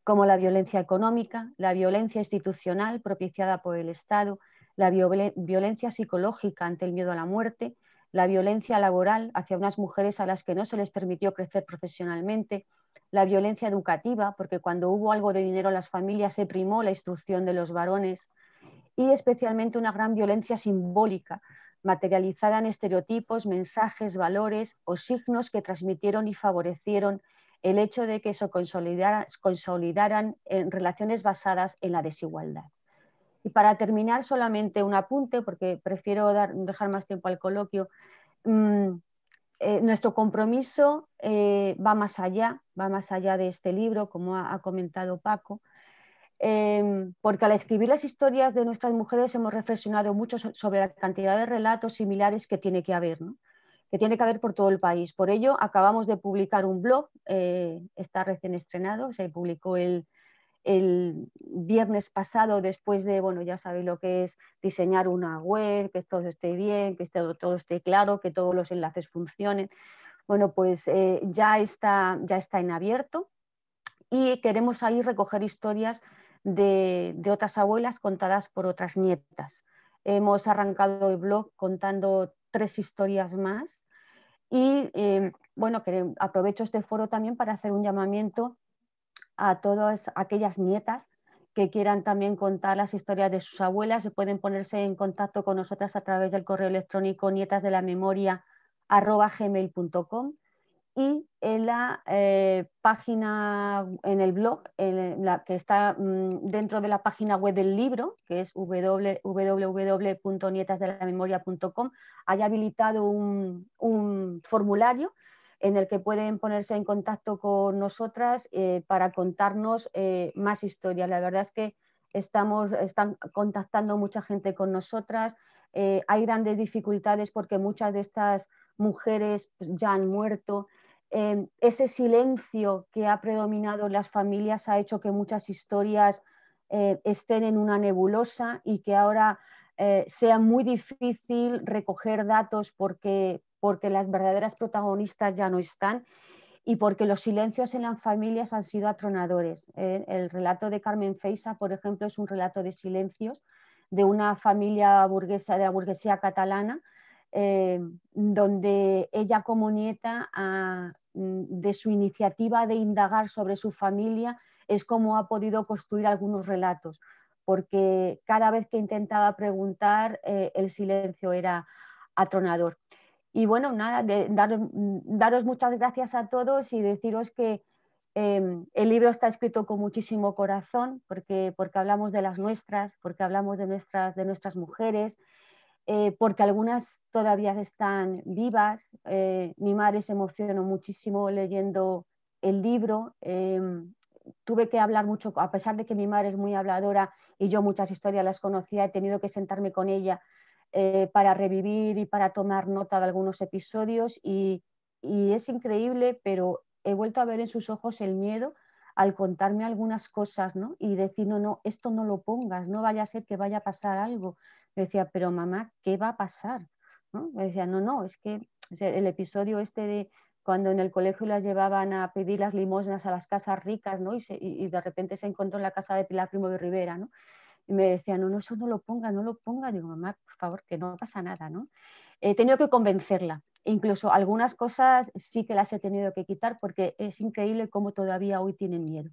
como la violencia económica, la violencia institucional propiciada por el Estado, la violencia psicológica ante el miedo a la muerte, la violencia laboral hacia unas mujeres a las que no se les permitió crecer profesionalmente, la violencia educativa, porque cuando hubo algo de dinero en las familias se primó la instrucción de los varones, y especialmente una gran violencia simbólica, materializada en estereotipos, mensajes, valores o signos que transmitieron y favorecieron el hecho de que se consolidaran en relaciones basadas en la desigualdad. Y para terminar, solamente un apunte, porque prefiero dejar más tiempo al coloquio. Nuestro compromiso va más allá de este libro, como ha comentado Paco, porque al escribir las historias de nuestras mujeres hemos reflexionado mucho sobre la cantidad de relatos similares que tiene que haber, ¿no? Que tiene que haber por todo el país. Por ello, acabamos de publicar un blog, está recién estrenado, se publicó el viernes pasado, después de, bueno, ya sabéis lo que es diseñar una web, que todo esté bien, que todo esté claro, que todos los enlaces funcionen. Bueno, pues ya está en abierto y queremos ahí recoger historias de otras abuelas contadas por otras nietas. Hemos arrancado el blog contando 3 historias más y bueno, aprovecho este foro también para hacer un llamamiento a todas aquellas nietas que quieran también contar las historias de sus abuelas. Se pueden ponerse en contacto con nosotras a través del correo electrónico nietasdelamemoria@gmail.com, y en la página, en el blog, la que está dentro de la página web del libro, que es www.nietasdelamemoria.com, hay habilitado un formulario en el que pueden ponerse en contacto con nosotras para contarnos más historias. La verdad es que están contactando mucha gente con nosotras. Hay grandes dificultades porque muchas de estas mujeres pues, ya han muerto. Ese silencio que ha predominado en las familias ha hecho que muchas historias estén en una nebulosa y que ahora sea muy difícil recoger datos porque las verdaderas protagonistas ya no están y porque los silencios en las familias han sido atronadores. El relato de Carmen Feisa, por ejemplo, es un relato de silencios, de una familia burguesa, de la burguesía catalana, donde ella como nieta de su iniciativa de indagar sobre su familia es como ha podido construir algunos relatos, porque cada vez que intentaba preguntar el silencio era atronador. Y bueno, nada, daros muchas gracias a todos y deciros que el libro está escrito con muchísimo corazón, porque hablamos de las nuestras, porque hablamos de nuestras mujeres, porque algunas todavía están vivas. Mi madre se emocionó muchísimo leyendo el libro. Tuve que hablar mucho, a pesar de que mi madre es muy habladora y yo muchas historias las conocía, he tenido que sentarme con ella para revivir y para tomar nota de algunos episodios y es increíble, pero he vuelto a ver en sus ojos el miedo al contarme algunas cosas, ¿no? Y decir, no, no, esto no lo pongas, no vaya a ser que vaya a pasar algo. Me decía, pero mamá, ¿qué va a pasar? ¿No? Me decía, no, no, es que el episodio este de cuando en el colegio las llevaban a pedir las limosnas a las casas ricas, ¿no? Y de repente se encontró en la casa de Pilar Primo de Rivera, ¿no? Y me decía, no, no, eso no lo ponga, no lo ponga. Digo, mamá, por favor, que no pasa nada, ¿no? He tenido que convencerla. Incluso algunas cosas sí que las he tenido que quitar porque es increíble cómo todavía hoy tienen miedo.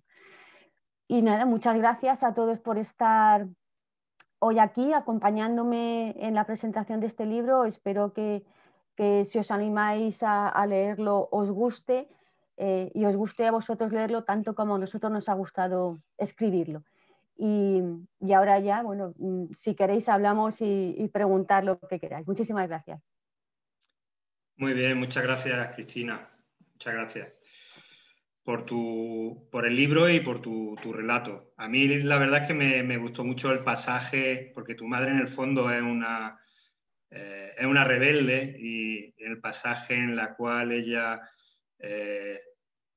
Y nada, muchas gracias a todos por estar hoy aquí acompañándome en la presentación de este libro. Espero que si os animáis a leerlo os guste y os guste a vosotros leerlo tanto como a nosotros nos ha gustado escribirlo. Y ahora ya, bueno, si queréis hablamos y preguntad lo que queráis. Muchísimas gracias. Muy bien, muchas gracias, Cristina. Muchas gracias por el libro y por tu relato. A mí la verdad es que me gustó mucho el pasaje, porque tu madre en el fondo es una rebelde, y el pasaje en la cual ella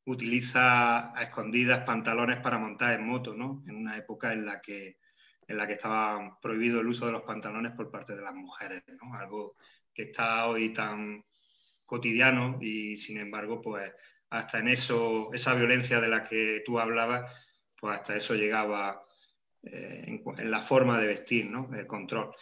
utiliza a escondidas pantalones para montar en moto, ¿no? En una época en la que estaba prohibido el uso de los pantalones por parte de las mujeres, ¿no? Algo que está hoy tan cotidiano y sin embargo, pues hasta en eso, esa violencia de la que tú hablabas, pues hasta eso llegaba en la forma de vestir, ¿no? El control.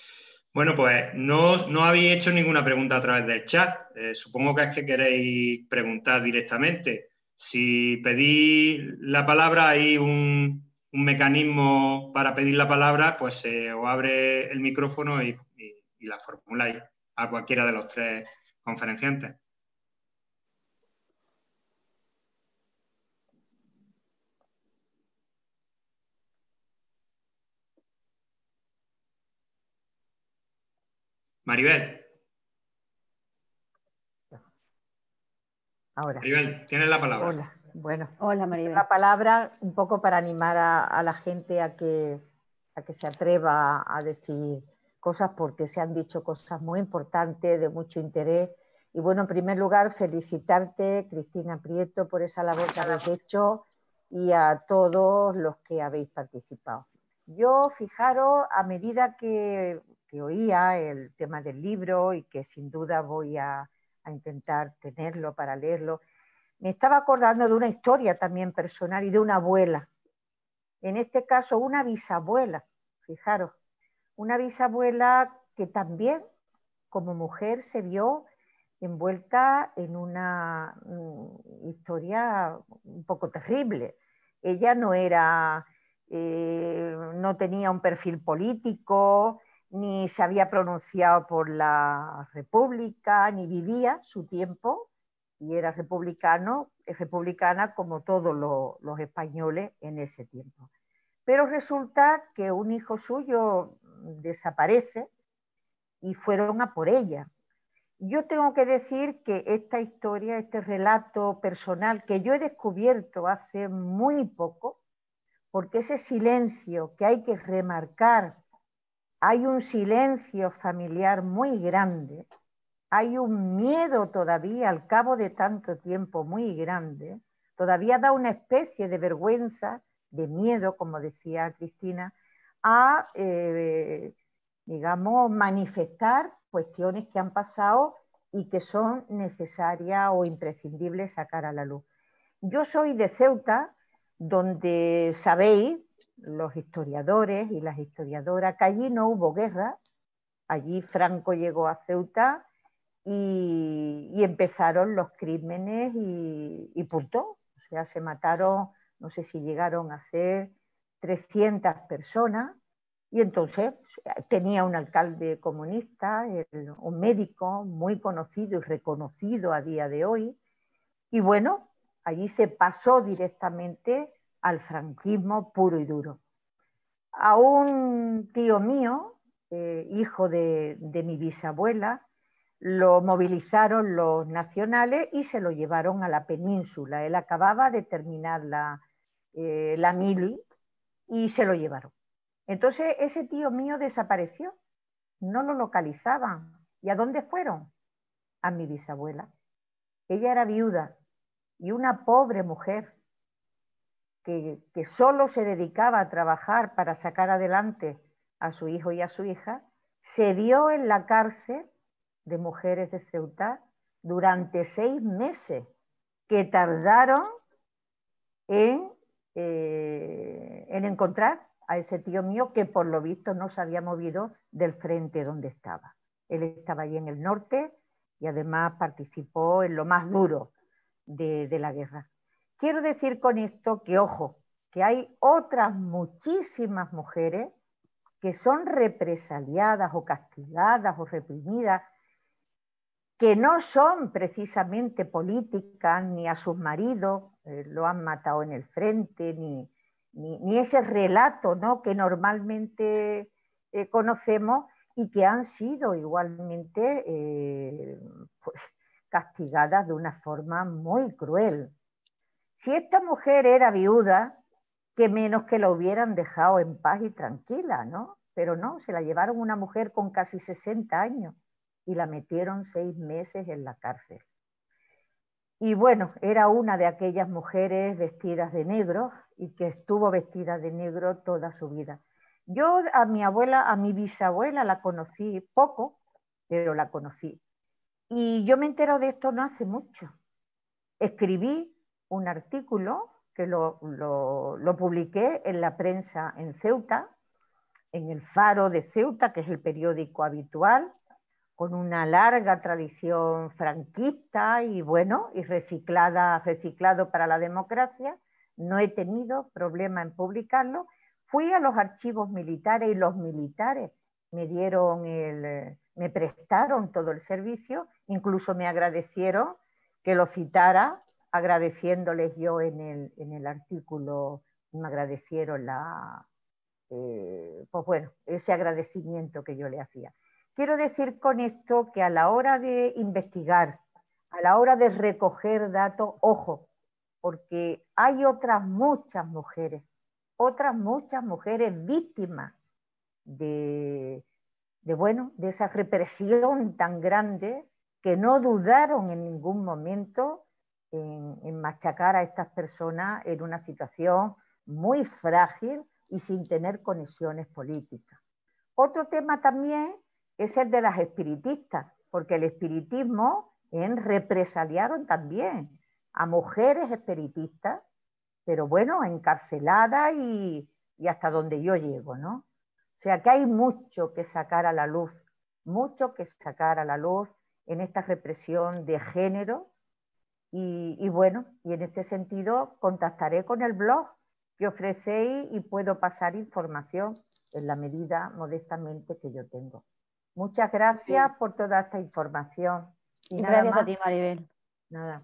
Bueno, pues no habéis hecho ninguna pregunta a través del chat. Supongo que es que queréis preguntar directamente. Si pedís la palabra, hay un mecanismo para pedir la palabra, pues se os abre el micrófono y la formuláis a cualquiera de los tres conferenciantes. Maribel. Ahora. Maribel, tienes la palabra. Hola, bueno. Hola, Maribel. La palabra un poco para animar a la gente a que se atreva a decir cosas, porque se han dicho cosas muy importantes, de mucho interés. Y bueno, en primer lugar, felicitarte, Cristina Prieto, por esa labor que habéis hecho y a todos los que habéis participado. Yo, fijaros, a medida que oía el tema del libro y que sin duda voy a intentar tenerlo para leerlo, me estaba acordando de una historia también personal y de una abuela. En este caso, una bisabuela, fijaros, una bisabuela que también, como mujer, se vio envuelta en una historia un poco terrible. Ella no era, no tenía un perfil político, ni se había pronunciado por la República, ni vivía su tiempo, y era republicana como todos los españoles en ese tiempo. Pero resulta que un hijo suyo desaparece y fueron a por ella. Yo tengo que decir que esta historia, este relato personal que yo he descubierto hace muy poco, porque ese silencio que hay que remarcar, hay un silencio familiar muy grande, hay un miedo todavía al cabo de tanto tiempo muy grande, todavía da una especie de vergüenza, de miedo, como decía Cristina, a, digamos, manifestar cuestiones que han pasado y que son necesarias o imprescindibles sacar a la luz. Yo soy de Ceuta, donde sabéis, los historiadores y las historiadoras que allí no hubo guerra, allí Franco llegó a Ceuta y empezaron los crímenes y punto. O sea, se mataron, no sé si llegaron a ser 300 personas, y entonces tenía un alcalde comunista, un médico muy conocido y reconocido a día de hoy, y bueno, allí se pasó directamente al franquismo puro y duro. A un tío mío, hijo de mi bisabuela, lo movilizaron los nacionales y se lo llevaron a la península. Él acababa de terminar la mili y se lo llevaron. Entonces ese tío mío desapareció, no lo localizaban. ¿Y a dónde fueron? A mi bisabuela. Ella era viuda y una pobre mujer que solo se dedicaba a trabajar para sacar adelante a su hijo y a su hija, se vio en la cárcel de mujeres de Ceuta durante 6 meses, que tardaron en encontrar a ese tío mío, que por lo visto no se había movido del frente donde estaba. Él estaba allí en el norte y además participó en lo más duro de la guerra. Quiero decir con esto que, ojo, que hay otras muchísimas mujeres que son represaliadas o castigadas o reprimidas, que no son precisamente políticas, ni a sus maridos lo han matado en el frente, ni ese relato, ¿no?, que normalmente conocemos, y que han sido igualmente pues, castigadas de una forma muy cruel. Si esta mujer era viuda, que menos que la hubieran dejado en paz y tranquila, ¿no? Pero no, se la llevaron una mujer con casi 60 años y la metieron 6 meses en la cárcel. Y bueno, era una de aquellas mujeres vestidas de negro y que estuvo vestida de negro toda su vida. Yo a mi abuela, a mi bisabuela la conocí poco, pero la conocí. Y yo me entero de esto no hace mucho. Escribí un artículo que lo publiqué en la prensa en Ceuta, en el Faro de Ceuta, que es el periódico habitual, con una larga tradición franquista y bueno, y reciclado para la democracia. No he tenido problema en publicarlo. Fui a los archivos militares y los militares me prestaron todo el servicio, incluso me agradecieron que lo citara, agradeciéndoles yo en el artículo, me agradecieron pues bueno, ese agradecimiento que yo le hacía. Quiero decir con esto que a la hora de investigar, a la hora de recoger datos, ojo, porque hay otras muchas mujeres víctimas de esa represión tan grande, que no dudaron en ningún momento en machacar a estas personas en una situación muy frágil y sin tener conexiones políticas. Otro tema también es el de las espiritistas, porque el espiritismo represaliaron también a mujeres espiritistas, pero bueno, encarceladas y hasta donde yo llego, ¿no? O sea que hay mucho que sacar a la luz, en esta represión de género, y bueno, y en este sentido contactaré con el blog que ofrecéis y puedo pasar información en la medida modestamente que yo tengo. Muchas gracias por toda esta información. Y gracias a ti, Maribel. Nada.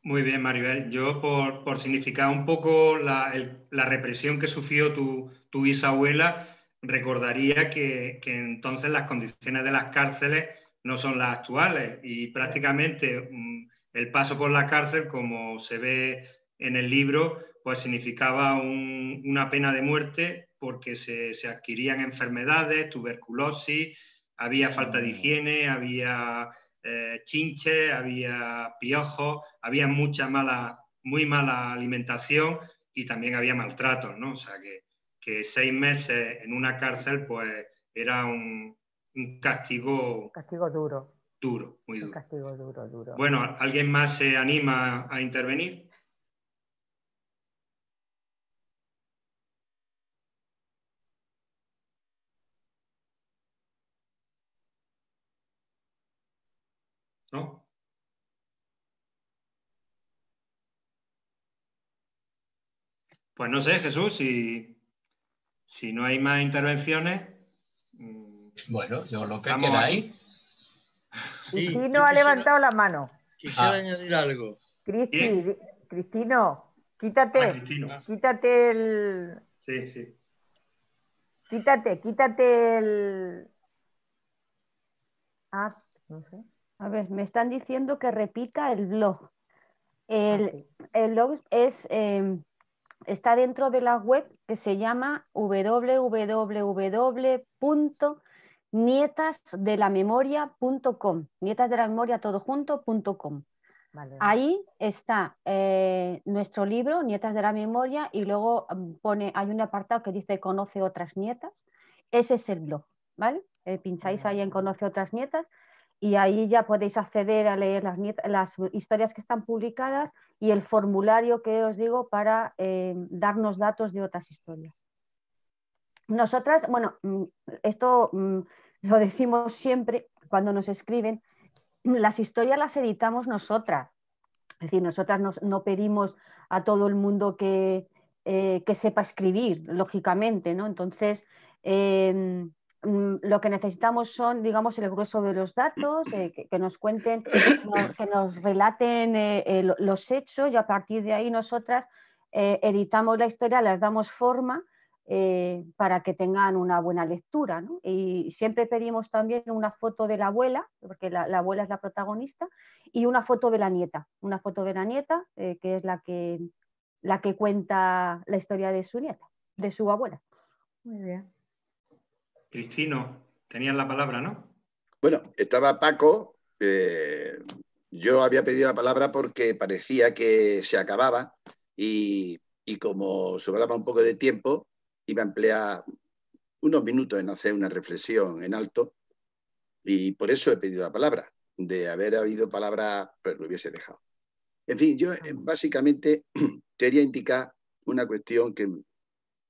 Muy bien, Maribel. Yo, por significar un poco la represión que sufrió tu bisabuela, recordaría que entonces las condiciones de las cárceles no son las actuales, y prácticamente el paso por la cárcel, como se ve en el libro, pues significaba una pena de muerte, porque se adquirían enfermedades, tuberculosis, había falta de higiene, había chinches, había piojos, había muy mala alimentación, y también había maltratos, ¿no? O sea que 6 meses en una cárcel pues era un castigo... Castigo duro. Duro, muy duro. Un castigo duro. Bueno, ¿alguien más se anima a intervenir? ¿no? Pues no sé, Jesús, si no hay más intervenciones... Bueno, yo lo que queráis. Sí, Cristino ha levantado la mano. Quisiera añadir algo. Cristino, quítate, Cristino. quítate el... Sí, sí. Quítate el... Ah, no sé. A ver, me están diciendo que repita el blog. Sí. El blog está dentro de la web que se llama www.nietasdelamemoria.com, nietasdelamemoria.com. Vale. Ahí está nuestro libro, Nietas de la Memoria, y luego hay un apartado que dice Conoce otras nietas. Ese es el blog, ¿vale? Pincháis ahí en Conoce otras nietas y ahí ya podéis acceder a leer las historias que están publicadas y el formulario que os digo para darnos datos de otras historias. Nosotras, bueno, esto lo decimos siempre cuando nos escriben, las historias las editamos nosotras. Es decir, nosotras no pedimos a todo el mundo que sepa escribir, lógicamente, ¿no? Entonces, lo que necesitamos son, digamos, el grueso de los datos, que nos cuenten, que nos relaten los hechos, y a partir de ahí nosotras editamos la historia, las damos forma para que tengan una buena lectura, ¿no? Y siempre pedimos también una foto de la abuela, porque la abuela es la protagonista, y una foto de la nieta, que es la que cuenta la historia de su nieta, de su abuela. Muy bien. Cristino, tenías la palabra, ¿no? Bueno, estaba Paco. Yo había pedido la palabra porque parecía que se acababa y como sobraba un poco de tiempo, iba a emplear unos minutos en hacer una reflexión en alto y por eso he pedido la palabra. De haber habido palabra, pues lo hubiese dejado. En fin, yo básicamente quería indicar una cuestión que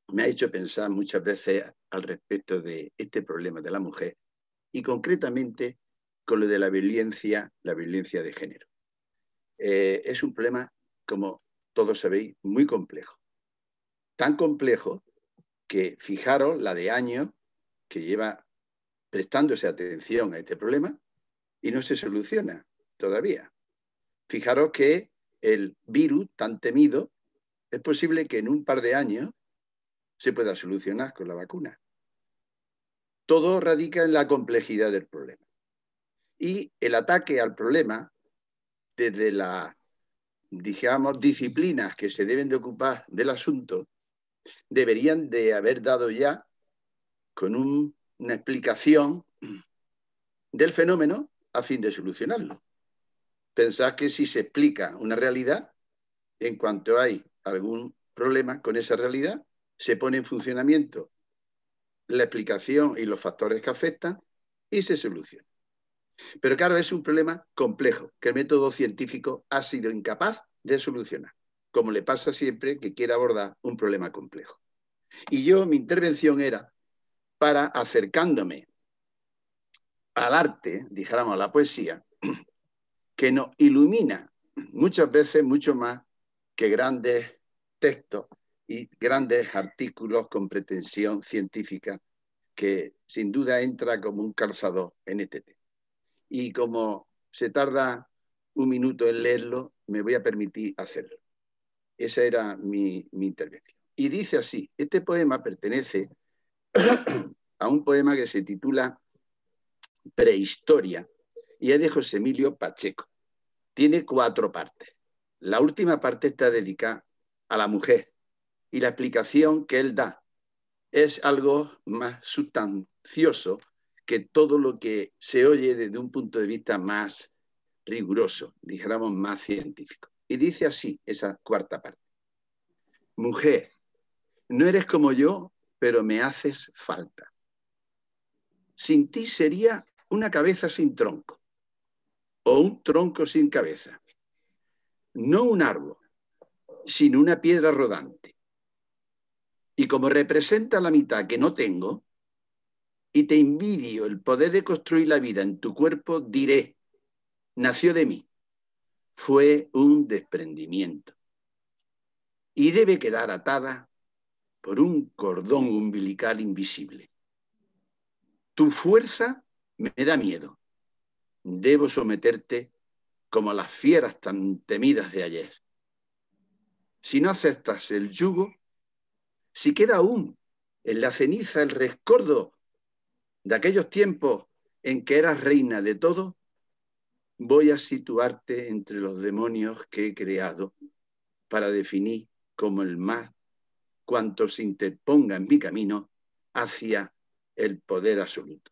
me ha hecho pensar muchas veces al respecto de este problema de la mujer y concretamente con lo de la violencia de género. Es un problema, como todos sabéis, muy complejo. Tan complejo que fijaros la de años que lleva prestándose atención a este problema y no se soluciona todavía. Fijaros que el virus tan temido es posible que en un par de años se pueda solucionar con la vacuna. Todo radica en la complejidad del problema. Y el ataque al problema desde las, digamos, disciplinas que se deben de ocupar del asunto deberían de haber dado ya con una explicación del fenómeno a fin de solucionarlo. Pensad que si se explica una realidad, en cuanto hay algún problema con esa realidad, se pone en funcionamiento la explicación y los factores que afectan y se soluciona. Pero claro, es un problema complejo que el método científico ha sido incapaz de solucionar, como le pasa siempre que quiere abordar un problema complejo. Y mi intervención era para, acercándome al arte, dijéramos a la poesía, que nos ilumina muchas veces mucho más que grandes textos y grandes artículos con pretensión científica, que sin duda entra como un calzador en este tema. Y como se tarda un minuto en leerlo, me voy a permitir hacerlo. Esa era mi intervención. Y dice así, este poema pertenece a un poema que se titula Prehistoria y es de José Emilio Pacheco. Tiene 4 partes. La última parte está dedicada a la mujer y la explicación que él da es algo más sustancioso que todo lo que se oye desde un punto de vista más riguroso, dijéramos más científico. Y dice así esa 4ª parte. Mujer, no eres como yo, pero me haces falta. Sin ti sería una cabeza sin tronco o un tronco sin cabeza. No un árbol, sino una piedra rodante. Y como representa la mitad que no tengo, y te envidio el poder de construir la vida en tu cuerpo, diré, nació de mí, fue un desprendimiento y debe quedar atada por un cordón umbilical invisible. Tu fuerza me da miedo. Debo someterte como a las fieras tan temidas de ayer. Si no aceptas el yugo, si queda aún en la ceniza el rescoldo de aquellos tiempos en que eras reina de todo, voy a situarte entre los demonios que he creado para definir como el mal cuanto se interponga en mi camino hacia el poder absoluto.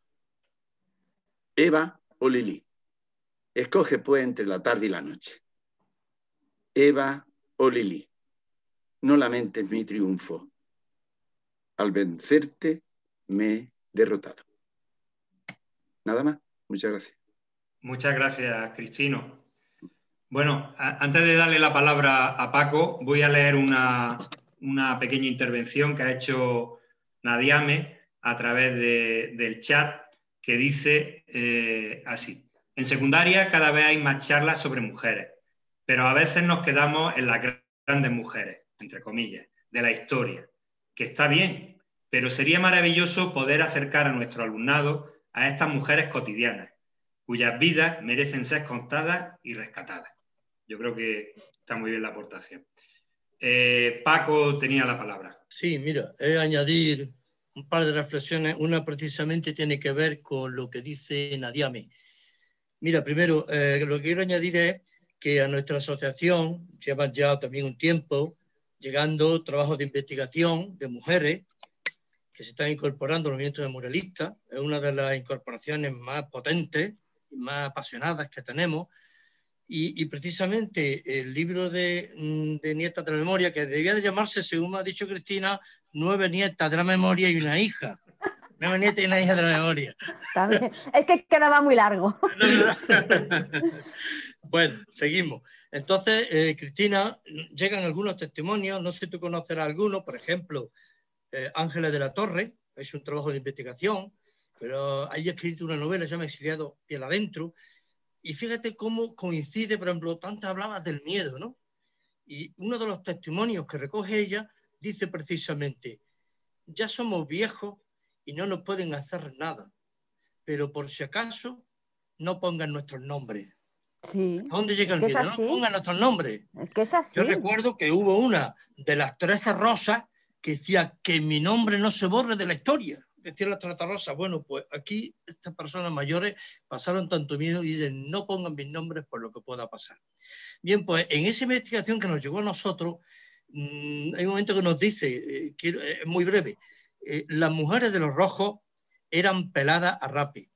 Eva o Lili, escoge pues entre la tarde y la noche. Eva o Lili, no lamentes mi triunfo. Al vencerte me he derrotado. Nada más. Muchas gracias. Muchas gracias, Cristino. Bueno, antes de darle la palabra a Paco, voy a leer una pequeña intervención que ha hecho Nadiame a través del chat, que dice así. En secundaria cada vez hay más charlas sobre mujeres, pero a veces nos quedamos en las grandes mujeres, entre comillas, de la historia, que está bien, pero sería maravilloso poder acercar a nuestro alumnado a estas mujeres cotidianas, cuyas vidas merecen ser contadas y rescatadas. Yo creo que está muy bien la aportación. Paco tenía la palabra. Sí, mira, añadir un par de reflexiones. Una precisamente tiene que ver con lo que dice Nadiame. Mira, primero, lo que quiero añadir es que a nuestra asociación llevan ya también un tiempo llegando trabajos de investigación de mujeres que se están incorporando al movimiento de muralistas. Es una de las incorporaciones más potentes y más apasionadas que tenemos. Y precisamente el libro de Nietas de la Memoria, que debía de llamarse, según me ha dicho Cristina, 9 nietas de la memoria y una hija. 9 nietas y una hija de la memoria. También. Es que quedaba muy largo. Bueno, seguimos. Entonces, Cristina, llegan algunos testimonios, no sé si tú conocerás alguno, por ejemplo, Ángeles de la Torre, es un trabajo de investigación, pero ha escrito una novela, se llama Exiliado piel adentro. Y fíjate cómo coincide, por ejemplo, tanto hablabas del miedo, ¿no? Y uno de los testimonios que recoge ella dice precisamente, ya somos viejos y no nos pueden hacer nada, pero por si acaso no pongan nuestros nombres. Sí. ¿A dónde llega el miedo? No pongan nuestros nombres. Es que es así. Yo recuerdo que hubo una de las 13 rosas que decía que mi nombre no se borre de la historia. Decía las 13 rosas. Bueno, pues aquí estas personas mayores pasaron tanto miedo y dicen, no pongan mis nombres por lo que pueda pasar. Bien, pues en esa investigación que nos llegó a nosotros, hay un momento que nos dice, es muy breve, las mujeres de los rojos eran peladas a rape,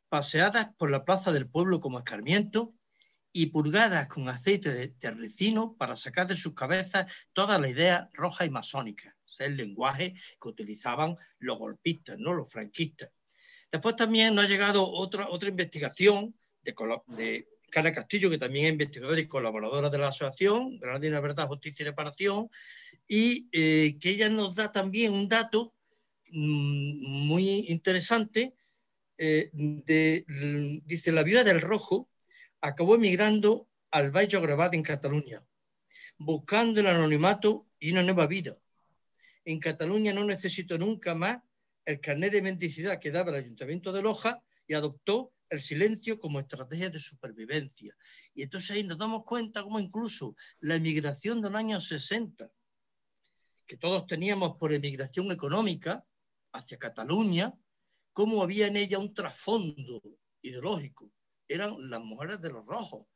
paseadas por la plaza del pueblo como escarmiento y purgadas con aceite de ricino para sacar de sus cabezas toda la idea roja y masónica. Es el lenguaje que utilizaban los golpistas, ¿no? Los franquistas. Después también nos ha llegado otra investigación de Carla Castillo, que también es investigadora y colaboradora de la asociación, Granadina Verdad, Justicia y Reparación, y que ella nos da también un dato muy interesante. Dice, la viuda del Rojo acabó emigrando al Baix Llobregat en Cataluña, buscando el anonimato y una nueva vida. En Cataluña no necesitó nunca más el carnet de mendicidad que daba el Ayuntamiento de Loja y adoptó el silencio como estrategia de supervivencia. Y entonces ahí nos damos cuenta cómo incluso la emigración de los años 60, que todos teníamos por emigración económica hacia Cataluña, cómo había en ella un trasfondo ideológico. Eran las mujeres de los rojos,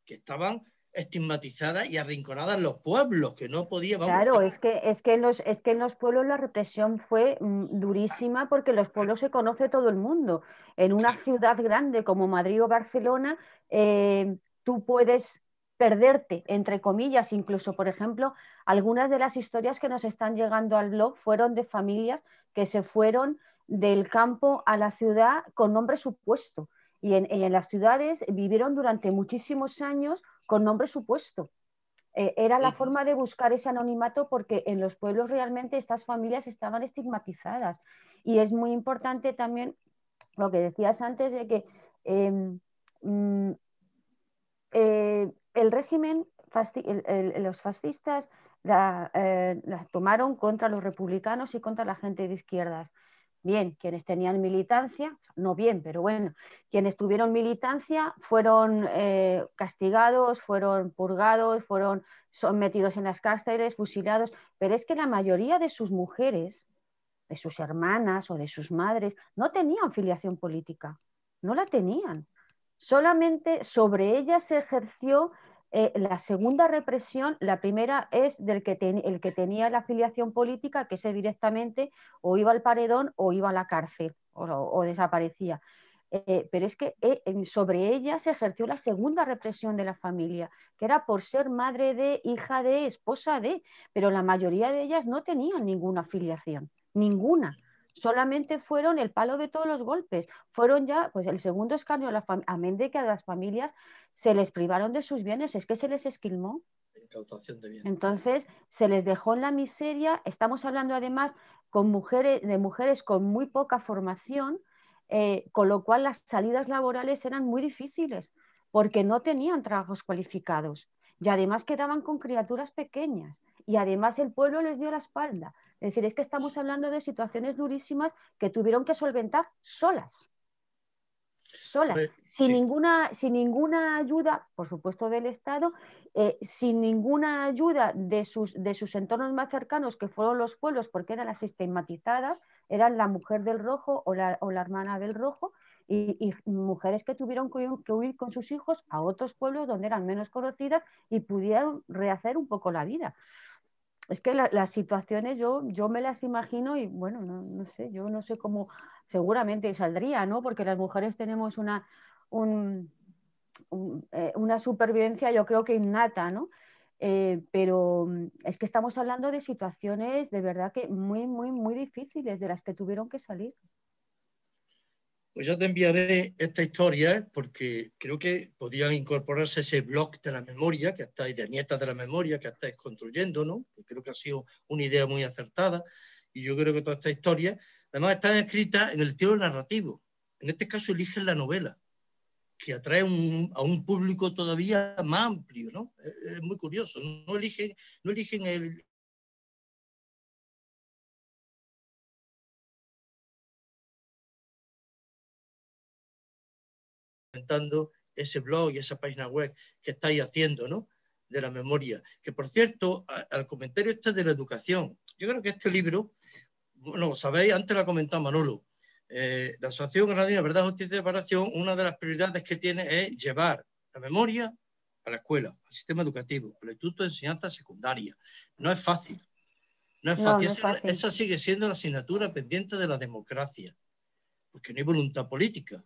que estaban estigmatizadas y arrinconadas en los pueblos, que no podían... Claro, es que en los pueblos la represión fue durísima, porque en los pueblos se conoce todo el mundo. En una ciudad grande como Madrid o Barcelona, tú puedes perderte, entre comillas. Incluso, por ejemplo, algunas de las historias que nos están llegando al blog fueron de familias que se fueron del campo a la ciudad con nombre supuesto. Y en las ciudades vivieron durante muchísimos años con nombre supuesto. Era la forma de buscar ese anonimato, porque en los pueblos realmente estas familias estaban estigmatizadas. Y es muy importante también lo que decías antes, de que el régimen, los fascistas la tomaron contra los republicanos y contra la gente de izquierdas. Bien, quienes tenían militancia, no bien, pero bueno, quienes tuvieron militancia fueron castigados, fueron purgados, fueron sometidos en las cárceles, fusilados, pero es que la mayoría de sus mujeres, de sus hermanas o de sus madres, no tenían filiación política, no la tenían. Solamente sobre ellas se ejerció la segunda represión. La primera es el que tenía la afiliación política, que ese directamente o iba al paredón o iba a la cárcel o desaparecía. Pero es que sobre ella se ejerció la segunda represión de la familia, que era por ser madre de, hija de, esposa de, pero la mayoría de ellas no tenían ninguna afiliación, ninguna. Solamente fueron el palo de todos los golpes, fueron ya pues el segundo escarnio, amén de que a las familias se les privaron de sus bienes, es que se les esquilmó. Incautación de bienes. Entonces se les dejó en la miseria. Estamos hablando además de mujeres con muy poca formación, con lo cual las salidas laborales eran muy difíciles porque no tenían trabajos cualificados y además quedaban con criaturas pequeñas y además el pueblo les dio la espalda. Es decir, es que estamos hablando de situaciones durísimas que tuvieron que solventar solas. Sin ninguna ayuda, por supuesto, del Estado, sin ninguna ayuda de sus entornos más cercanos, que fueron los pueblos, porque eran las estigmatizadas, eran la mujer del rojo o la hermana del rojo, y mujeres que tuvieron que huir con sus hijos a otros pueblos donde eran menos conocidas y pudieron rehacer un poco la vida. Es que las situaciones yo me las imagino y bueno, no sé, yo no sé cómo seguramente saldría, ¿no? Porque las mujeres tenemos una supervivencia, yo creo que innata, ¿no? Pero es que estamos hablando de situaciones de verdad que muy, muy, muy difíciles de las que tuvieron que salir. Pues yo te enviaré esta historia porque creo que podría incorporarse ese blog de la memoria que estáis, de Nietas de la Memoria, que estáis construyendo, ¿no? Que creo que ha sido una idea muy acertada y yo creo que toda esta historia, además están escritas en el estilo narrativo. En este caso eligen la novela, que atrae a un público todavía más amplio, ¿no? Es muy curioso, no eligen el ese blog y esa página web que estáis haciendo, ¿no? De la memoria. Que por cierto, al comentario este de la educación, yo creo que este libro, bueno, sabéis, antes lo ha comentado Manolo, la Asociación Granadina Verdad, Justicia y Reparación, una de las prioridades que tiene es llevar la memoria a la escuela, al sistema educativo, al Instituto de Enseñanza Secundaria. No es fácil. No es fácil. Esa sigue siendo la asignatura pendiente de la democracia, porque no hay voluntad política.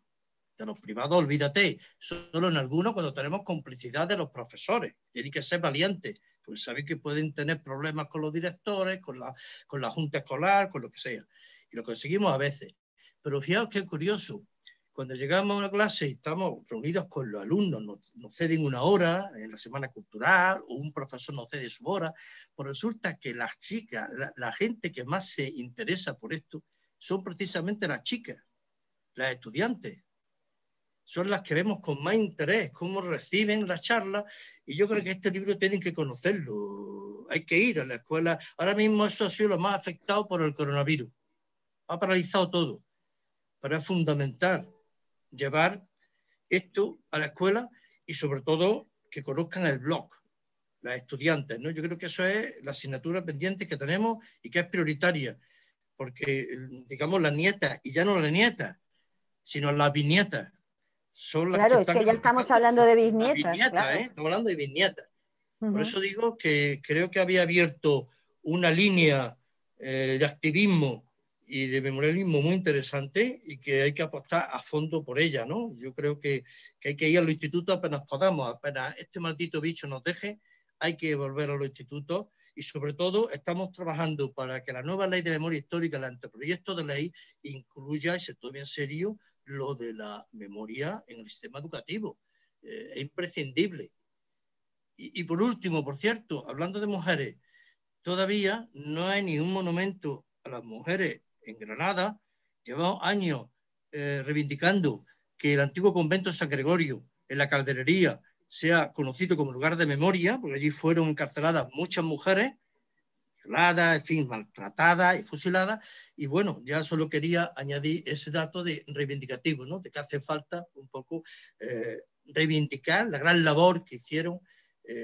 De los privados, olvídate, solo en algunos cuando tenemos complicidad de los profesores. Tienen que ser valientes, porque saben que pueden tener problemas con los directores, con la junta escolar, con lo que sea. Y lo conseguimos a veces. Pero fijaos qué curioso, cuando llegamos a una clase y estamos reunidos con los alumnos, nos ceden una hora en la semana cultural o un profesor nos cede su hora, pues resulta que las chicas, la gente que más se interesa por esto, son precisamente las chicas, las estudiantes. Son las que vemos con más interés, cómo reciben la charla, y yo creo que este libro tienen que conocerlo. Hay que ir a la escuela. Ahora mismo eso ha sido lo más afectado por el coronavirus. Ha paralizado todo. Pero es fundamental llevar esto a la escuela y sobre todo que conozcan el blog, las estudiantes, ¿no? Yo creo que eso es la asignatura pendiente que tenemos y que es prioritaria, porque digamos las nietas, y ya no las nietas, sino las bisnietas, son las claro, que es que ya estamos hablando de bisnietas. Claro. Estamos hablando de bisnietas. Por eso digo que creo que había abierto una línea de activismo y de memorialismo muy interesante y que hay que apostar a fondo por ella, ¿no? Yo creo que hay que ir a los institutos apenas podamos, apenas este maldito bicho nos deje, hay que volver a los institutos y sobre todo estamos trabajando para que la nueva ley de memoria histórica, el anteproyecto de ley, incluya y se tome en serio lo de la memoria en el sistema educativo. Es imprescindible. Y por último, por cierto, hablando de mujeres, todavía no hay ni un monumento a las mujeres en Granada. Llevamos años reivindicando que el antiguo convento de San Gregorio, en la Calderería, sea conocido como lugar de memoria, porque allí fueron encarceladas muchas mujeres, violadas, en fin, maltratadas y fusiladas. Y bueno, ya solo quería añadir ese dato de reivindicativo, ¿no? De que hace falta un poco reivindicar la gran labor que hicieron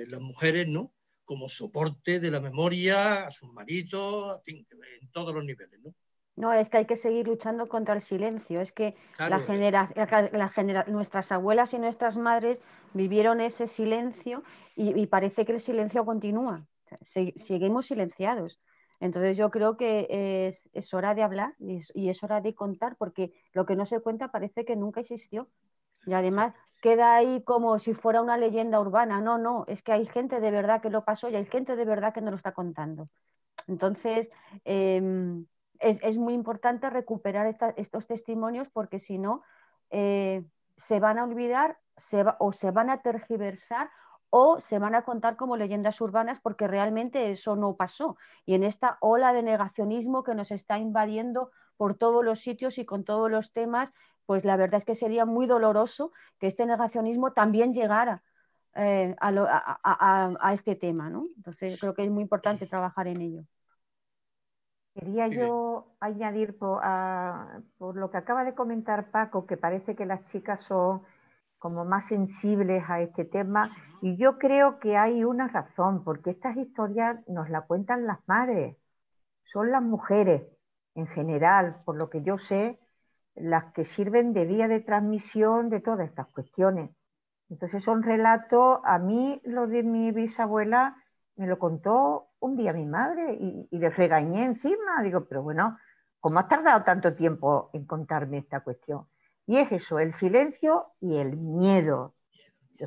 las mujeres, ¿no? Como soporte de la memoria a sus maridos, en fin, en todos los niveles, ¿no? No, es que hay que seguir luchando contra el silencio. Es que claro, nuestras abuelas y nuestras madres vivieron ese silencio y parece que el silencio continúa. Seguimos silenciados. Entonces yo creo que es hora de hablar y es hora de contar, porque lo que no se cuenta parece que nunca existió. Y además queda ahí como si fuera una leyenda urbana. No, no, es que hay gente de verdad que lo pasó y hay gente de verdad que no lo está contando. Entonces, es muy importante recuperar estos testimonios, porque si no, se van a olvidar o se van a tergiversar o se van a contar como leyendas urbanas, porque realmente eso no pasó. Y en esta ola de negacionismo que nos está invadiendo por todos los sitios y con todos los temas, pues la verdad es que sería muy doloroso que este negacionismo también llegara a este tema, ¿no? Entonces creo que es muy importante trabajar en ello. Quería yo añadir por lo que acaba de comentar Paco, que parece que las chicas son como más sensibles a este tema, y yo creo que hay una razón, porque estas historias nos las cuentan las madres, son las mujeres en general, por lo que yo sé, las que sirven de vía de transmisión de todas estas cuestiones. Entonces son relatos, a mí lo de mi bisabuela me lo contó un día mi madre y le regañé encima, digo, pero bueno, ¿cómo has tardado tanto tiempo en contarme esta cuestión? Y es eso, el silencio y el miedo.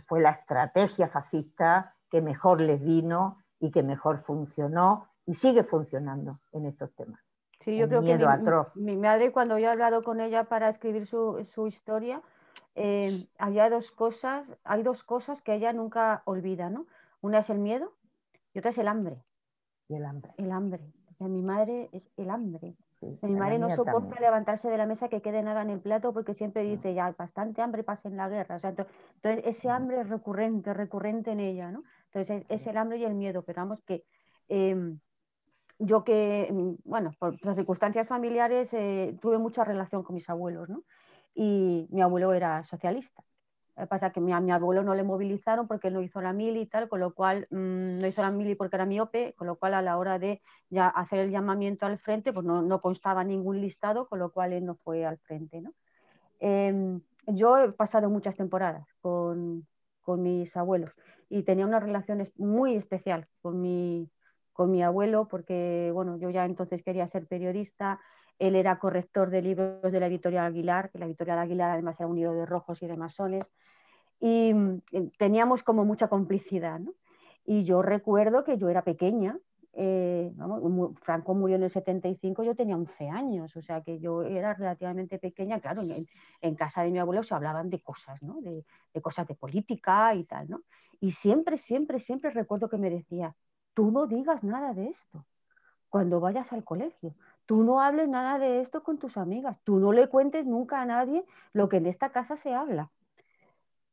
Fue la estrategia fascista que mejor les vino y que mejor funcionó y sigue funcionando en estos temas. Sí, yo creo que mi madre, cuando yo he hablado con ella para escribir su historia, hay dos cosas que ella nunca olvida, ¿no? Una es el miedo y otra es el hambre. Y el hambre. El hambre. O sea, mi madre es el hambre. Sí, mi madre no soporta también. levantarse de la mesa que quede nada en el plato, porque siempre dice, ya, bastante hambre pasa en la guerra. O sea, entonces ese hambre es recurrente en ella, ¿no? Entonces es el hambre y el miedo, pero vamos que... yo que, bueno, por circunstancias familiares tuve mucha relación con mis abuelos, ¿no? Y mi abuelo era socialista. Lo que pasa es que a mi abuelo no le movilizaron porque no hizo la mili y tal, con lo cual no hizo la mili porque era miope, con lo cual a la hora de ya hacer el llamamiento al frente, pues no constaba ningún listado, con lo cual él no fue al frente, ¿no? Yo he pasado muchas temporadas con mis abuelos y tenía una relación muy especial con mi abuelo, porque bueno, yo ya entonces quería ser periodista. Él era corrector de libros de la Editorial Aguilar, que la Editorial Aguilar además era un nido de rojos y de masones, y teníamos como mucha complicidad, ¿no? Y yo recuerdo que yo era pequeña, Franco murió en el 75, yo tenía 11 años, o sea que yo era relativamente pequeña. Claro, en casa de mi abuelo se hablaban de cosas, ¿no? De cosas de política y tal, ¿no? Y siempre recuerdo que me decía, tú no digas nada de esto cuando vayas al colegio, tú no hables nada de esto con tus amigas, tú no le cuentes nunca a nadie lo que en esta casa se habla.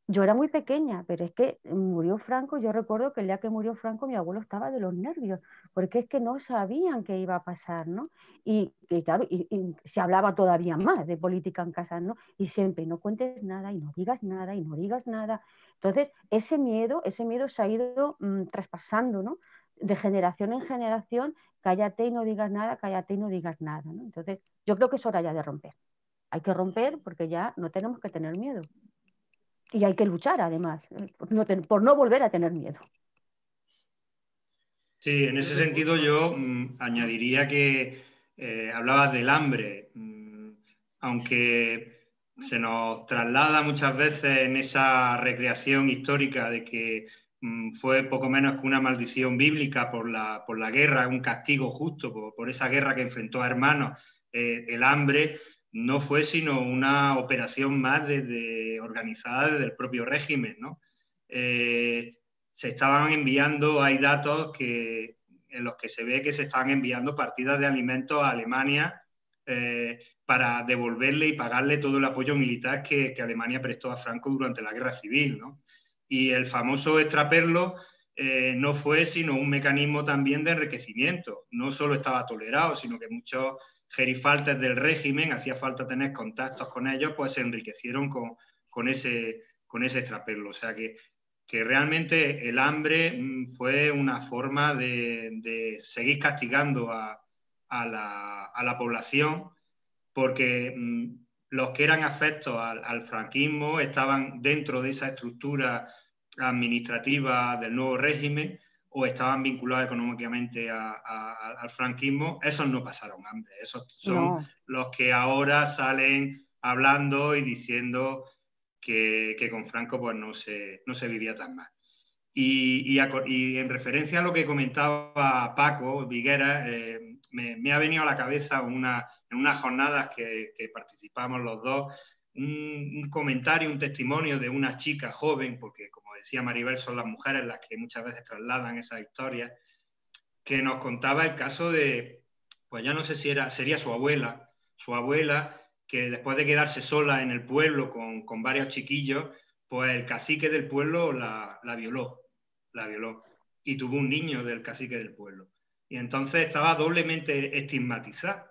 Yo era muy pequeña, pero es que murió Franco. Yo recuerdo que el día que murió Franco mi abuelo estaba de los nervios, porque es que no sabían qué iba a pasar, ¿no? Y claro, y se hablaba todavía más de política en casa, ¿no? Y siempre, no cuentes nada y no digas nada y no digas nada. Entonces, ese miedo se ha ido traspasando, ¿no? De generación en generación, cállate y no digas nada, cállate y no digas nada, ¿no? Entonces, yo creo que es hora ya de romper. Hay que romper porque ya no tenemos que tener miedo. Y hay que luchar, además, por no volver a tener miedo. Sí, en ese sentido yo añadiría que hablabas del hambre, aunque se nos traslada muchas veces en esa recreación histórica de que fue poco menos que una maldición bíblica por la guerra, un castigo justo por esa guerra que enfrentó a hermanos. El hambre no fue sino una operación más organizada desde el propio régimen, ¿no? Se estaban enviando, hay datos en los que se ve que se estaban enviando partidas de alimentos a Alemania para devolverle y pagarle todo el apoyo militar que Alemania prestó a Franco durante la Guerra Civil, ¿no? Y el famoso extraperlo no fue sino un mecanismo también de enriquecimiento. No solo estaba tolerado, sino que muchos gerifaltes del régimen, hacía falta tener contactos con ellos, pues se enriquecieron con ese extraperlo. O sea que realmente el hambre fue una forma de seguir castigando a la población, porque los que eran afectos al franquismo estaban dentro de esa estructura administrativa del nuevo régimen o estaban vinculados económicamente al franquismo. Esos no pasaron hambre, esos son los que ahora salen hablando y diciendo que con Franco pues no se vivía tan mal. Y en referencia a lo que comentaba Paco Viguera, me ha venido a la cabeza en unas jornadas que participamos los dos, un comentario, un testimonio de una chica joven, porque como decía Maribel, son las mujeres las que muchas veces trasladan esas historias, que nos contaba el caso de, pues ya no sé si sería su abuela, que después de quedarse sola en el pueblo con varios chiquillos, pues el cacique del pueblo la violó y tuvo un niño del cacique del pueblo. Y entonces estaba doblemente estigmatizada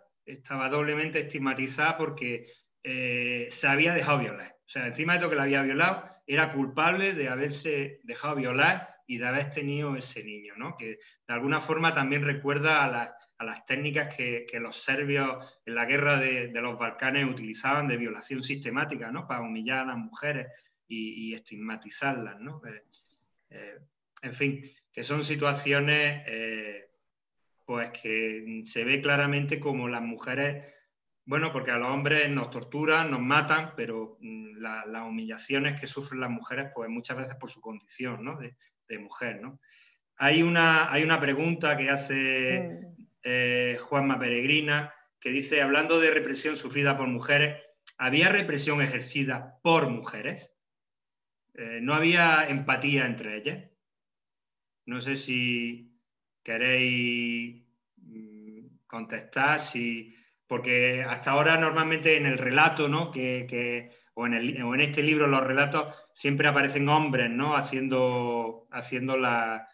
porque se había dejado violar. O sea, encima de todo que la había violado, era culpable de haberse dejado violar y de haber tenido ese niño, ¿no? Que de alguna forma también recuerda a las técnicas que los serbios en la guerra de los Balcanes utilizaban de violación sistemática, ¿no? Para humillar a las mujeres y estigmatizarlas, ¿no? En fin, que son situaciones pues que se ve claramente como las mujeres, bueno, porque a los hombres nos torturan, nos matan, pero las humillaciones que sufren las mujeres, pues muchas veces por su condición, ¿no? de mujer, ¿no? Hay una pregunta que hace Juanma Peregrina, que dice, hablando de represión sufrida por mujeres, ¿había represión ejercida por mujeres? ¿No había empatía entre ellas? No sé si queréis contestar, porque hasta ahora normalmente en el relato, ¿no? o en este libro, los relatos, siempre aparecen hombres, ¿no? haciendo la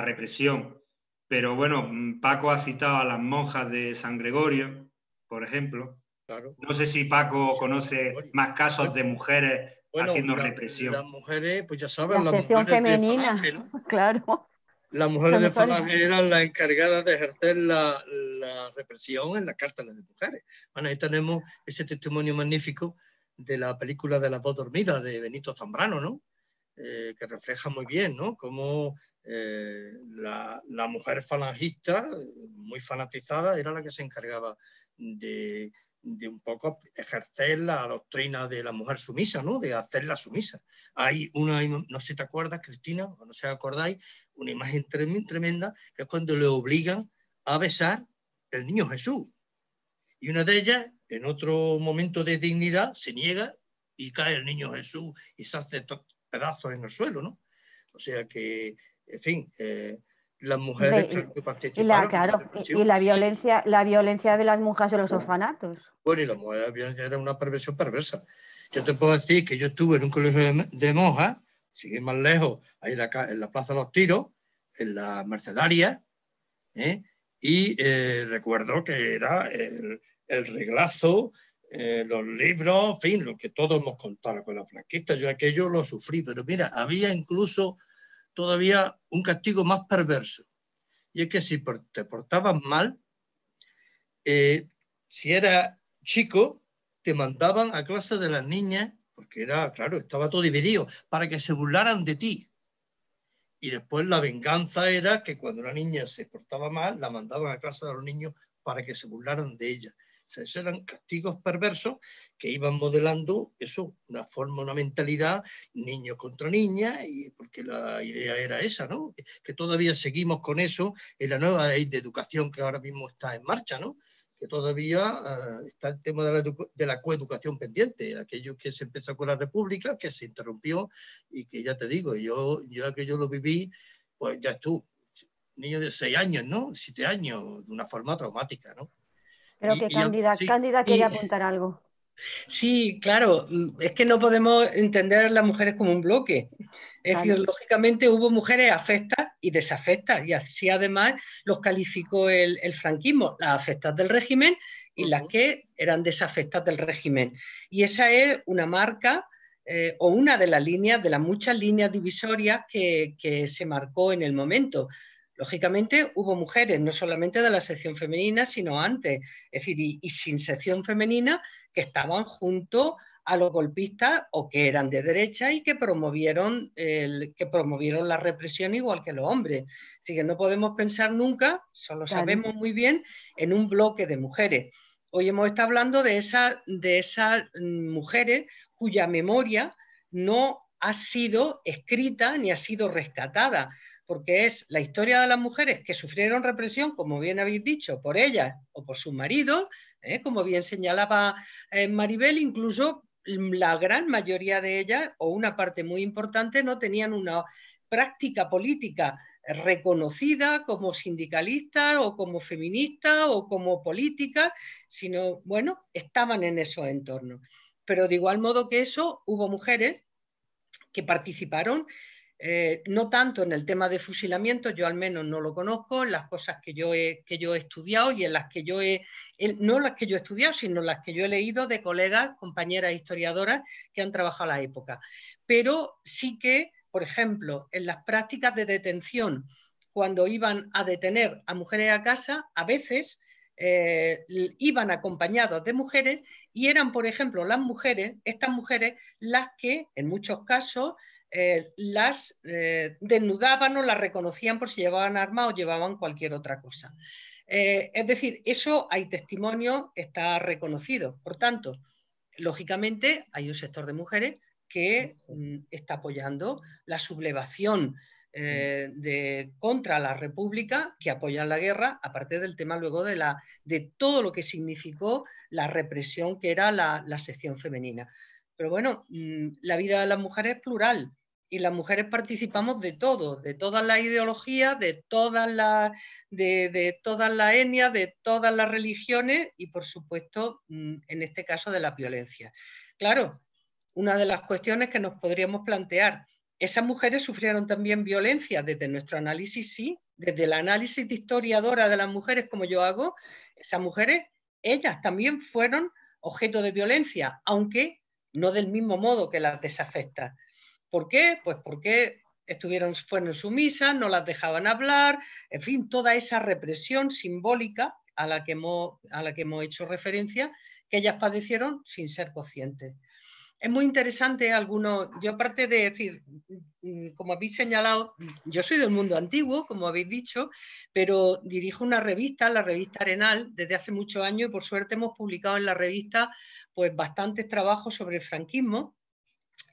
represión. Pero bueno, Paco ha citado a las monjas de San Gregorio, por ejemplo. Claro. No sé si Paco conoce más casos de mujeres haciendo represión. Las mujeres, pues ya saben, la sección femenina, de Falange, ¿no? Claro. Las mujeres de Falange eran las encargadas de ejercer la represión en las cárceles de mujeres. Bueno, ahí tenemos ese testimonio magnífico de la película de Las dos dormidas de Benito Zambrano, ¿no? Que refleja muy bien, ¿no? Cómo la mujer falangista, muy fanatizada, era la que se encargaba de un poco ejercer la doctrina de la mujer sumisa, ¿no? De hacerla sumisa. Hay una, no sé si te acuerdas, Cristina, o no sé si acordáis, una imagen tremenda, que es cuando le obligan a besar el niño Jesús. Y una de ellas, en otro momento de dignidad, se niega y cae el niño Jesús y se hace pedazos en el suelo, ¿no? O sea que, en fin, las mujeres que participaron. Y la violencia de las monjas en los orfanatos. Bueno, y la violencia era una perversión perversa. Yo te puedo decir que yo estuve en un colegio de monjas, sin ir más lejos, ahí en la Plaza de los Tiros, en la Mercedaria, y recuerdo que era el reglazo, los libros, en fin, lo que todos hemos contado con la franquista. Yo aquello lo sufrí, pero mira, había incluso todavía un castigo más perverso. Y es que si te portabas mal, si era chico, te mandaban a clase de las niñas, porque era, claro, estaba todo dividido, para que se burlaran de ti. Y después la venganza era que cuando una niña se portaba mal, la mandaban a clase de los niños para que se burlaran de ella. O sea, esos eran castigos perversos que iban modelando eso, una forma, una mentalidad, niño contra niña, y porque la idea era esa, ¿no? Que todavía seguimos con eso en la nueva ley de educación que ahora mismo está en marcha, ¿no? Que todavía está el tema de la coeducación pendiente, aquello que se empezó con la República, que se interrumpió y que ya te digo, yo que yo lo viví, pues ya tú, niño de 6 años, ¿no? 7 años, de una forma traumática, ¿no? Creo que Cándida quiere apuntar algo. Sí, claro, es que no podemos entender a las mujeres como un bloque. Es decir, lógicamente hubo mujeres afectas y desafectas, y así además los calificó el franquismo, las afectas del régimen y las que eran desafectas del régimen. Y esa es una marca o una de las líneas, de las muchas líneas divisorias que se marcó en el momento. Lógicamente hubo mujeres, no solamente de la sección femenina, sino antes, es decir, y sin sección femenina, que estaban junto a los golpistas o que eran de derecha y que promovieron la represión igual que los hombres. Así que no podemos pensar nunca, solo sabemos muy bien, en un bloque de mujeres. Hoy hemos estado hablando de esas mujeres cuya memoria no ha sido escrita ni ha sido rescatada, porque es la historia de las mujeres que sufrieron represión, como bien habéis dicho, por ellas o por sus maridos, como bien señalaba Maribel, incluso la gran mayoría de ellas, o una parte muy importante, no tenían una práctica política reconocida como sindicalista o como feminista o como política, sino, bueno, estaban en esos entornos. Pero de igual modo que eso, hubo mujeres que participaron no tanto en el tema de fusilamiento, yo al menos no lo conozco, en las cosas que yo he estudiado y en las que no las que yo he estudiado, sino las que yo he leído de colegas, compañeras historiadoras que han trabajado la época. Pero sí que, por ejemplo, en las prácticas de detención, cuando iban a detener a mujeres a casa, a veces iban acompañados de mujeres y eran, por ejemplo, estas mujeres, las que en muchos casos las desnudaban o las reconocían por si llevaban armas o llevaban cualquier otra cosa. Es decir, eso hay testimonio, está reconocido. Por tanto, lógicamente hay un sector de mujeres que está apoyando la sublevación contra la República, que apoyan la guerra, aparte del tema luego de todo lo que significó la represión que era la sección femenina. Pero bueno, la vida de las mujeres es plural y las mujeres participamos de todo, de todas las ideologías, de todas las etnias, de todas las religiones y, por supuesto, en este caso, de la violencia. Claro, una de las cuestiones que nos podríamos plantear, ¿esas mujeres sufrieron también violencia? Desde nuestro análisis, sí. Desde el análisis de historiadora de las mujeres, como yo hago, esas mujeres, ellas también fueron objeto de violencia, aunque no del mismo modo que las desafectas. ¿Por qué? Pues porque fueron sumisas, no las dejaban hablar, en fin, toda esa represión simbólica a la que hemos hecho referencia, que ellas padecieron sin ser conscientes. Es muy interesante yo aparte de decir, como habéis señalado, yo soy del mundo antiguo, como habéis dicho, pero dirijo una revista, la revista Arenal, desde hace muchos años y por suerte hemos publicado en la revista pues bastantes trabajos sobre el franquismo.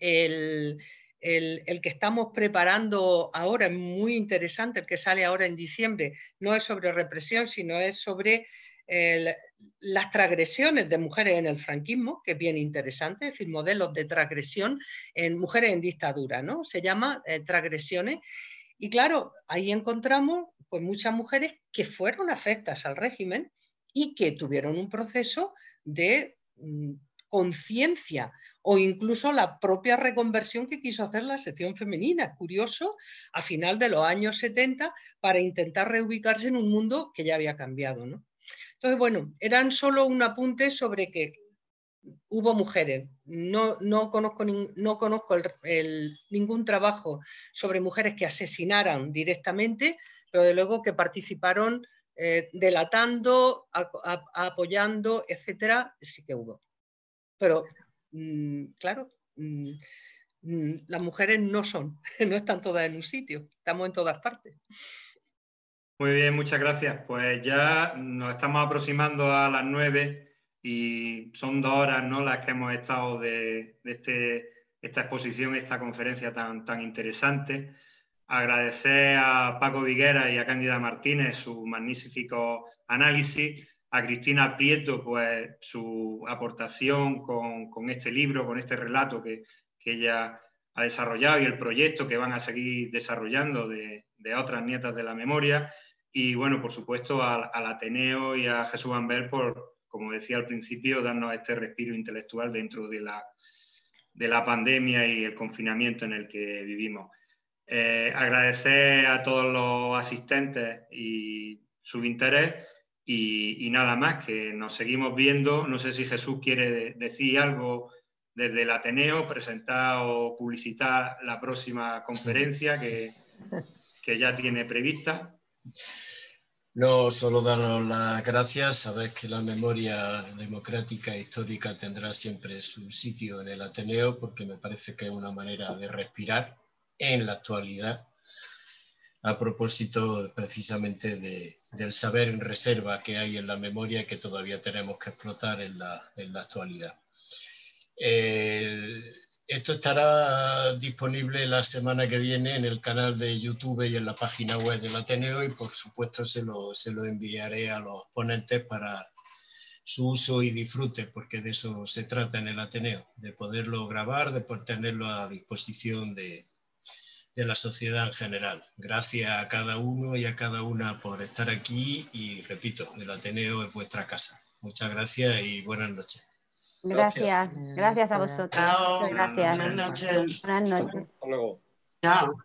El que estamos preparando ahora es muy interesante, el que sale ahora en diciembre, no es sobre represión, sino es sobre las transgresiones de mujeres en el franquismo, que es bien interesante, es decir, modelos de transgresión en mujeres en dictadura, ¿no? Se llama transgresiones. Y claro, ahí encontramos pues, muchas mujeres que fueron afectas al régimen y que tuvieron un proceso de conciencia o incluso la propia reconversión que quiso hacer la sección femenina. Es curioso, a final de los años 70, para intentar reubicarse en un mundo que ya había cambiado, ¿no? Entonces, bueno, eran solo un apunte sobre que hubo mujeres. No conozco ningún trabajo sobre mujeres que asesinaran directamente, pero de luego que participaron delatando, apoyando, etcétera, sí que hubo. Pero, claro, las mujeres no están todas en un sitio, estamos en todas partes. Muy bien, muchas gracias. Pues ya nos estamos aproximando a las 9 y son 2 horas, ¿no?, las que hemos estado de esta exposición, esta conferencia tan interesante. Agradecer a Paco Viguera y a Cándida Martínez su magnífico análisis, a Cristina Prieto pues su aportación con este libro, con este relato que ella ha desarrollado y el proyecto que van a seguir desarrollando de otras nietas de la memoria. Y bueno, por supuesto al Ateneo y a Jesús Ambel por como decía al principio, darnos este respiro intelectual dentro de la pandemia y el confinamiento en el que vivimos. Agradecer a todos los asistentes y su interés y nada más, que nos seguimos viendo. No sé si Jesús quiere decir algo desde el Ateneo, presentar o publicitar la próxima conferencia que ya tiene prevista. No, solo daros las gracias, saber que la memoria democrática e histórica tendrá siempre su sitio en el Ateneo, porque me parece que es una manera de respirar en la actualidad, a propósito precisamente del saber en reserva que hay en la memoria y que todavía tenemos que explotar en la actualidad. Esto estará disponible la semana que viene en el canal de YouTube y en la página web del Ateneo, y por supuesto se lo enviaré a los ponentes para su uso y disfrute, porque de eso se trata en el Ateneo, de poderlo grabar, de poder tenerlo a disposición de la sociedad en general. Gracias a cada uno y a cada una por estar aquí, y repito, el Ateneo es vuestra casa. Muchas gracias y buenas noches. Gracias a vosotros. Chao. Muchas gracias. Buenas noches. Buenas noches. Hasta luego. Chao.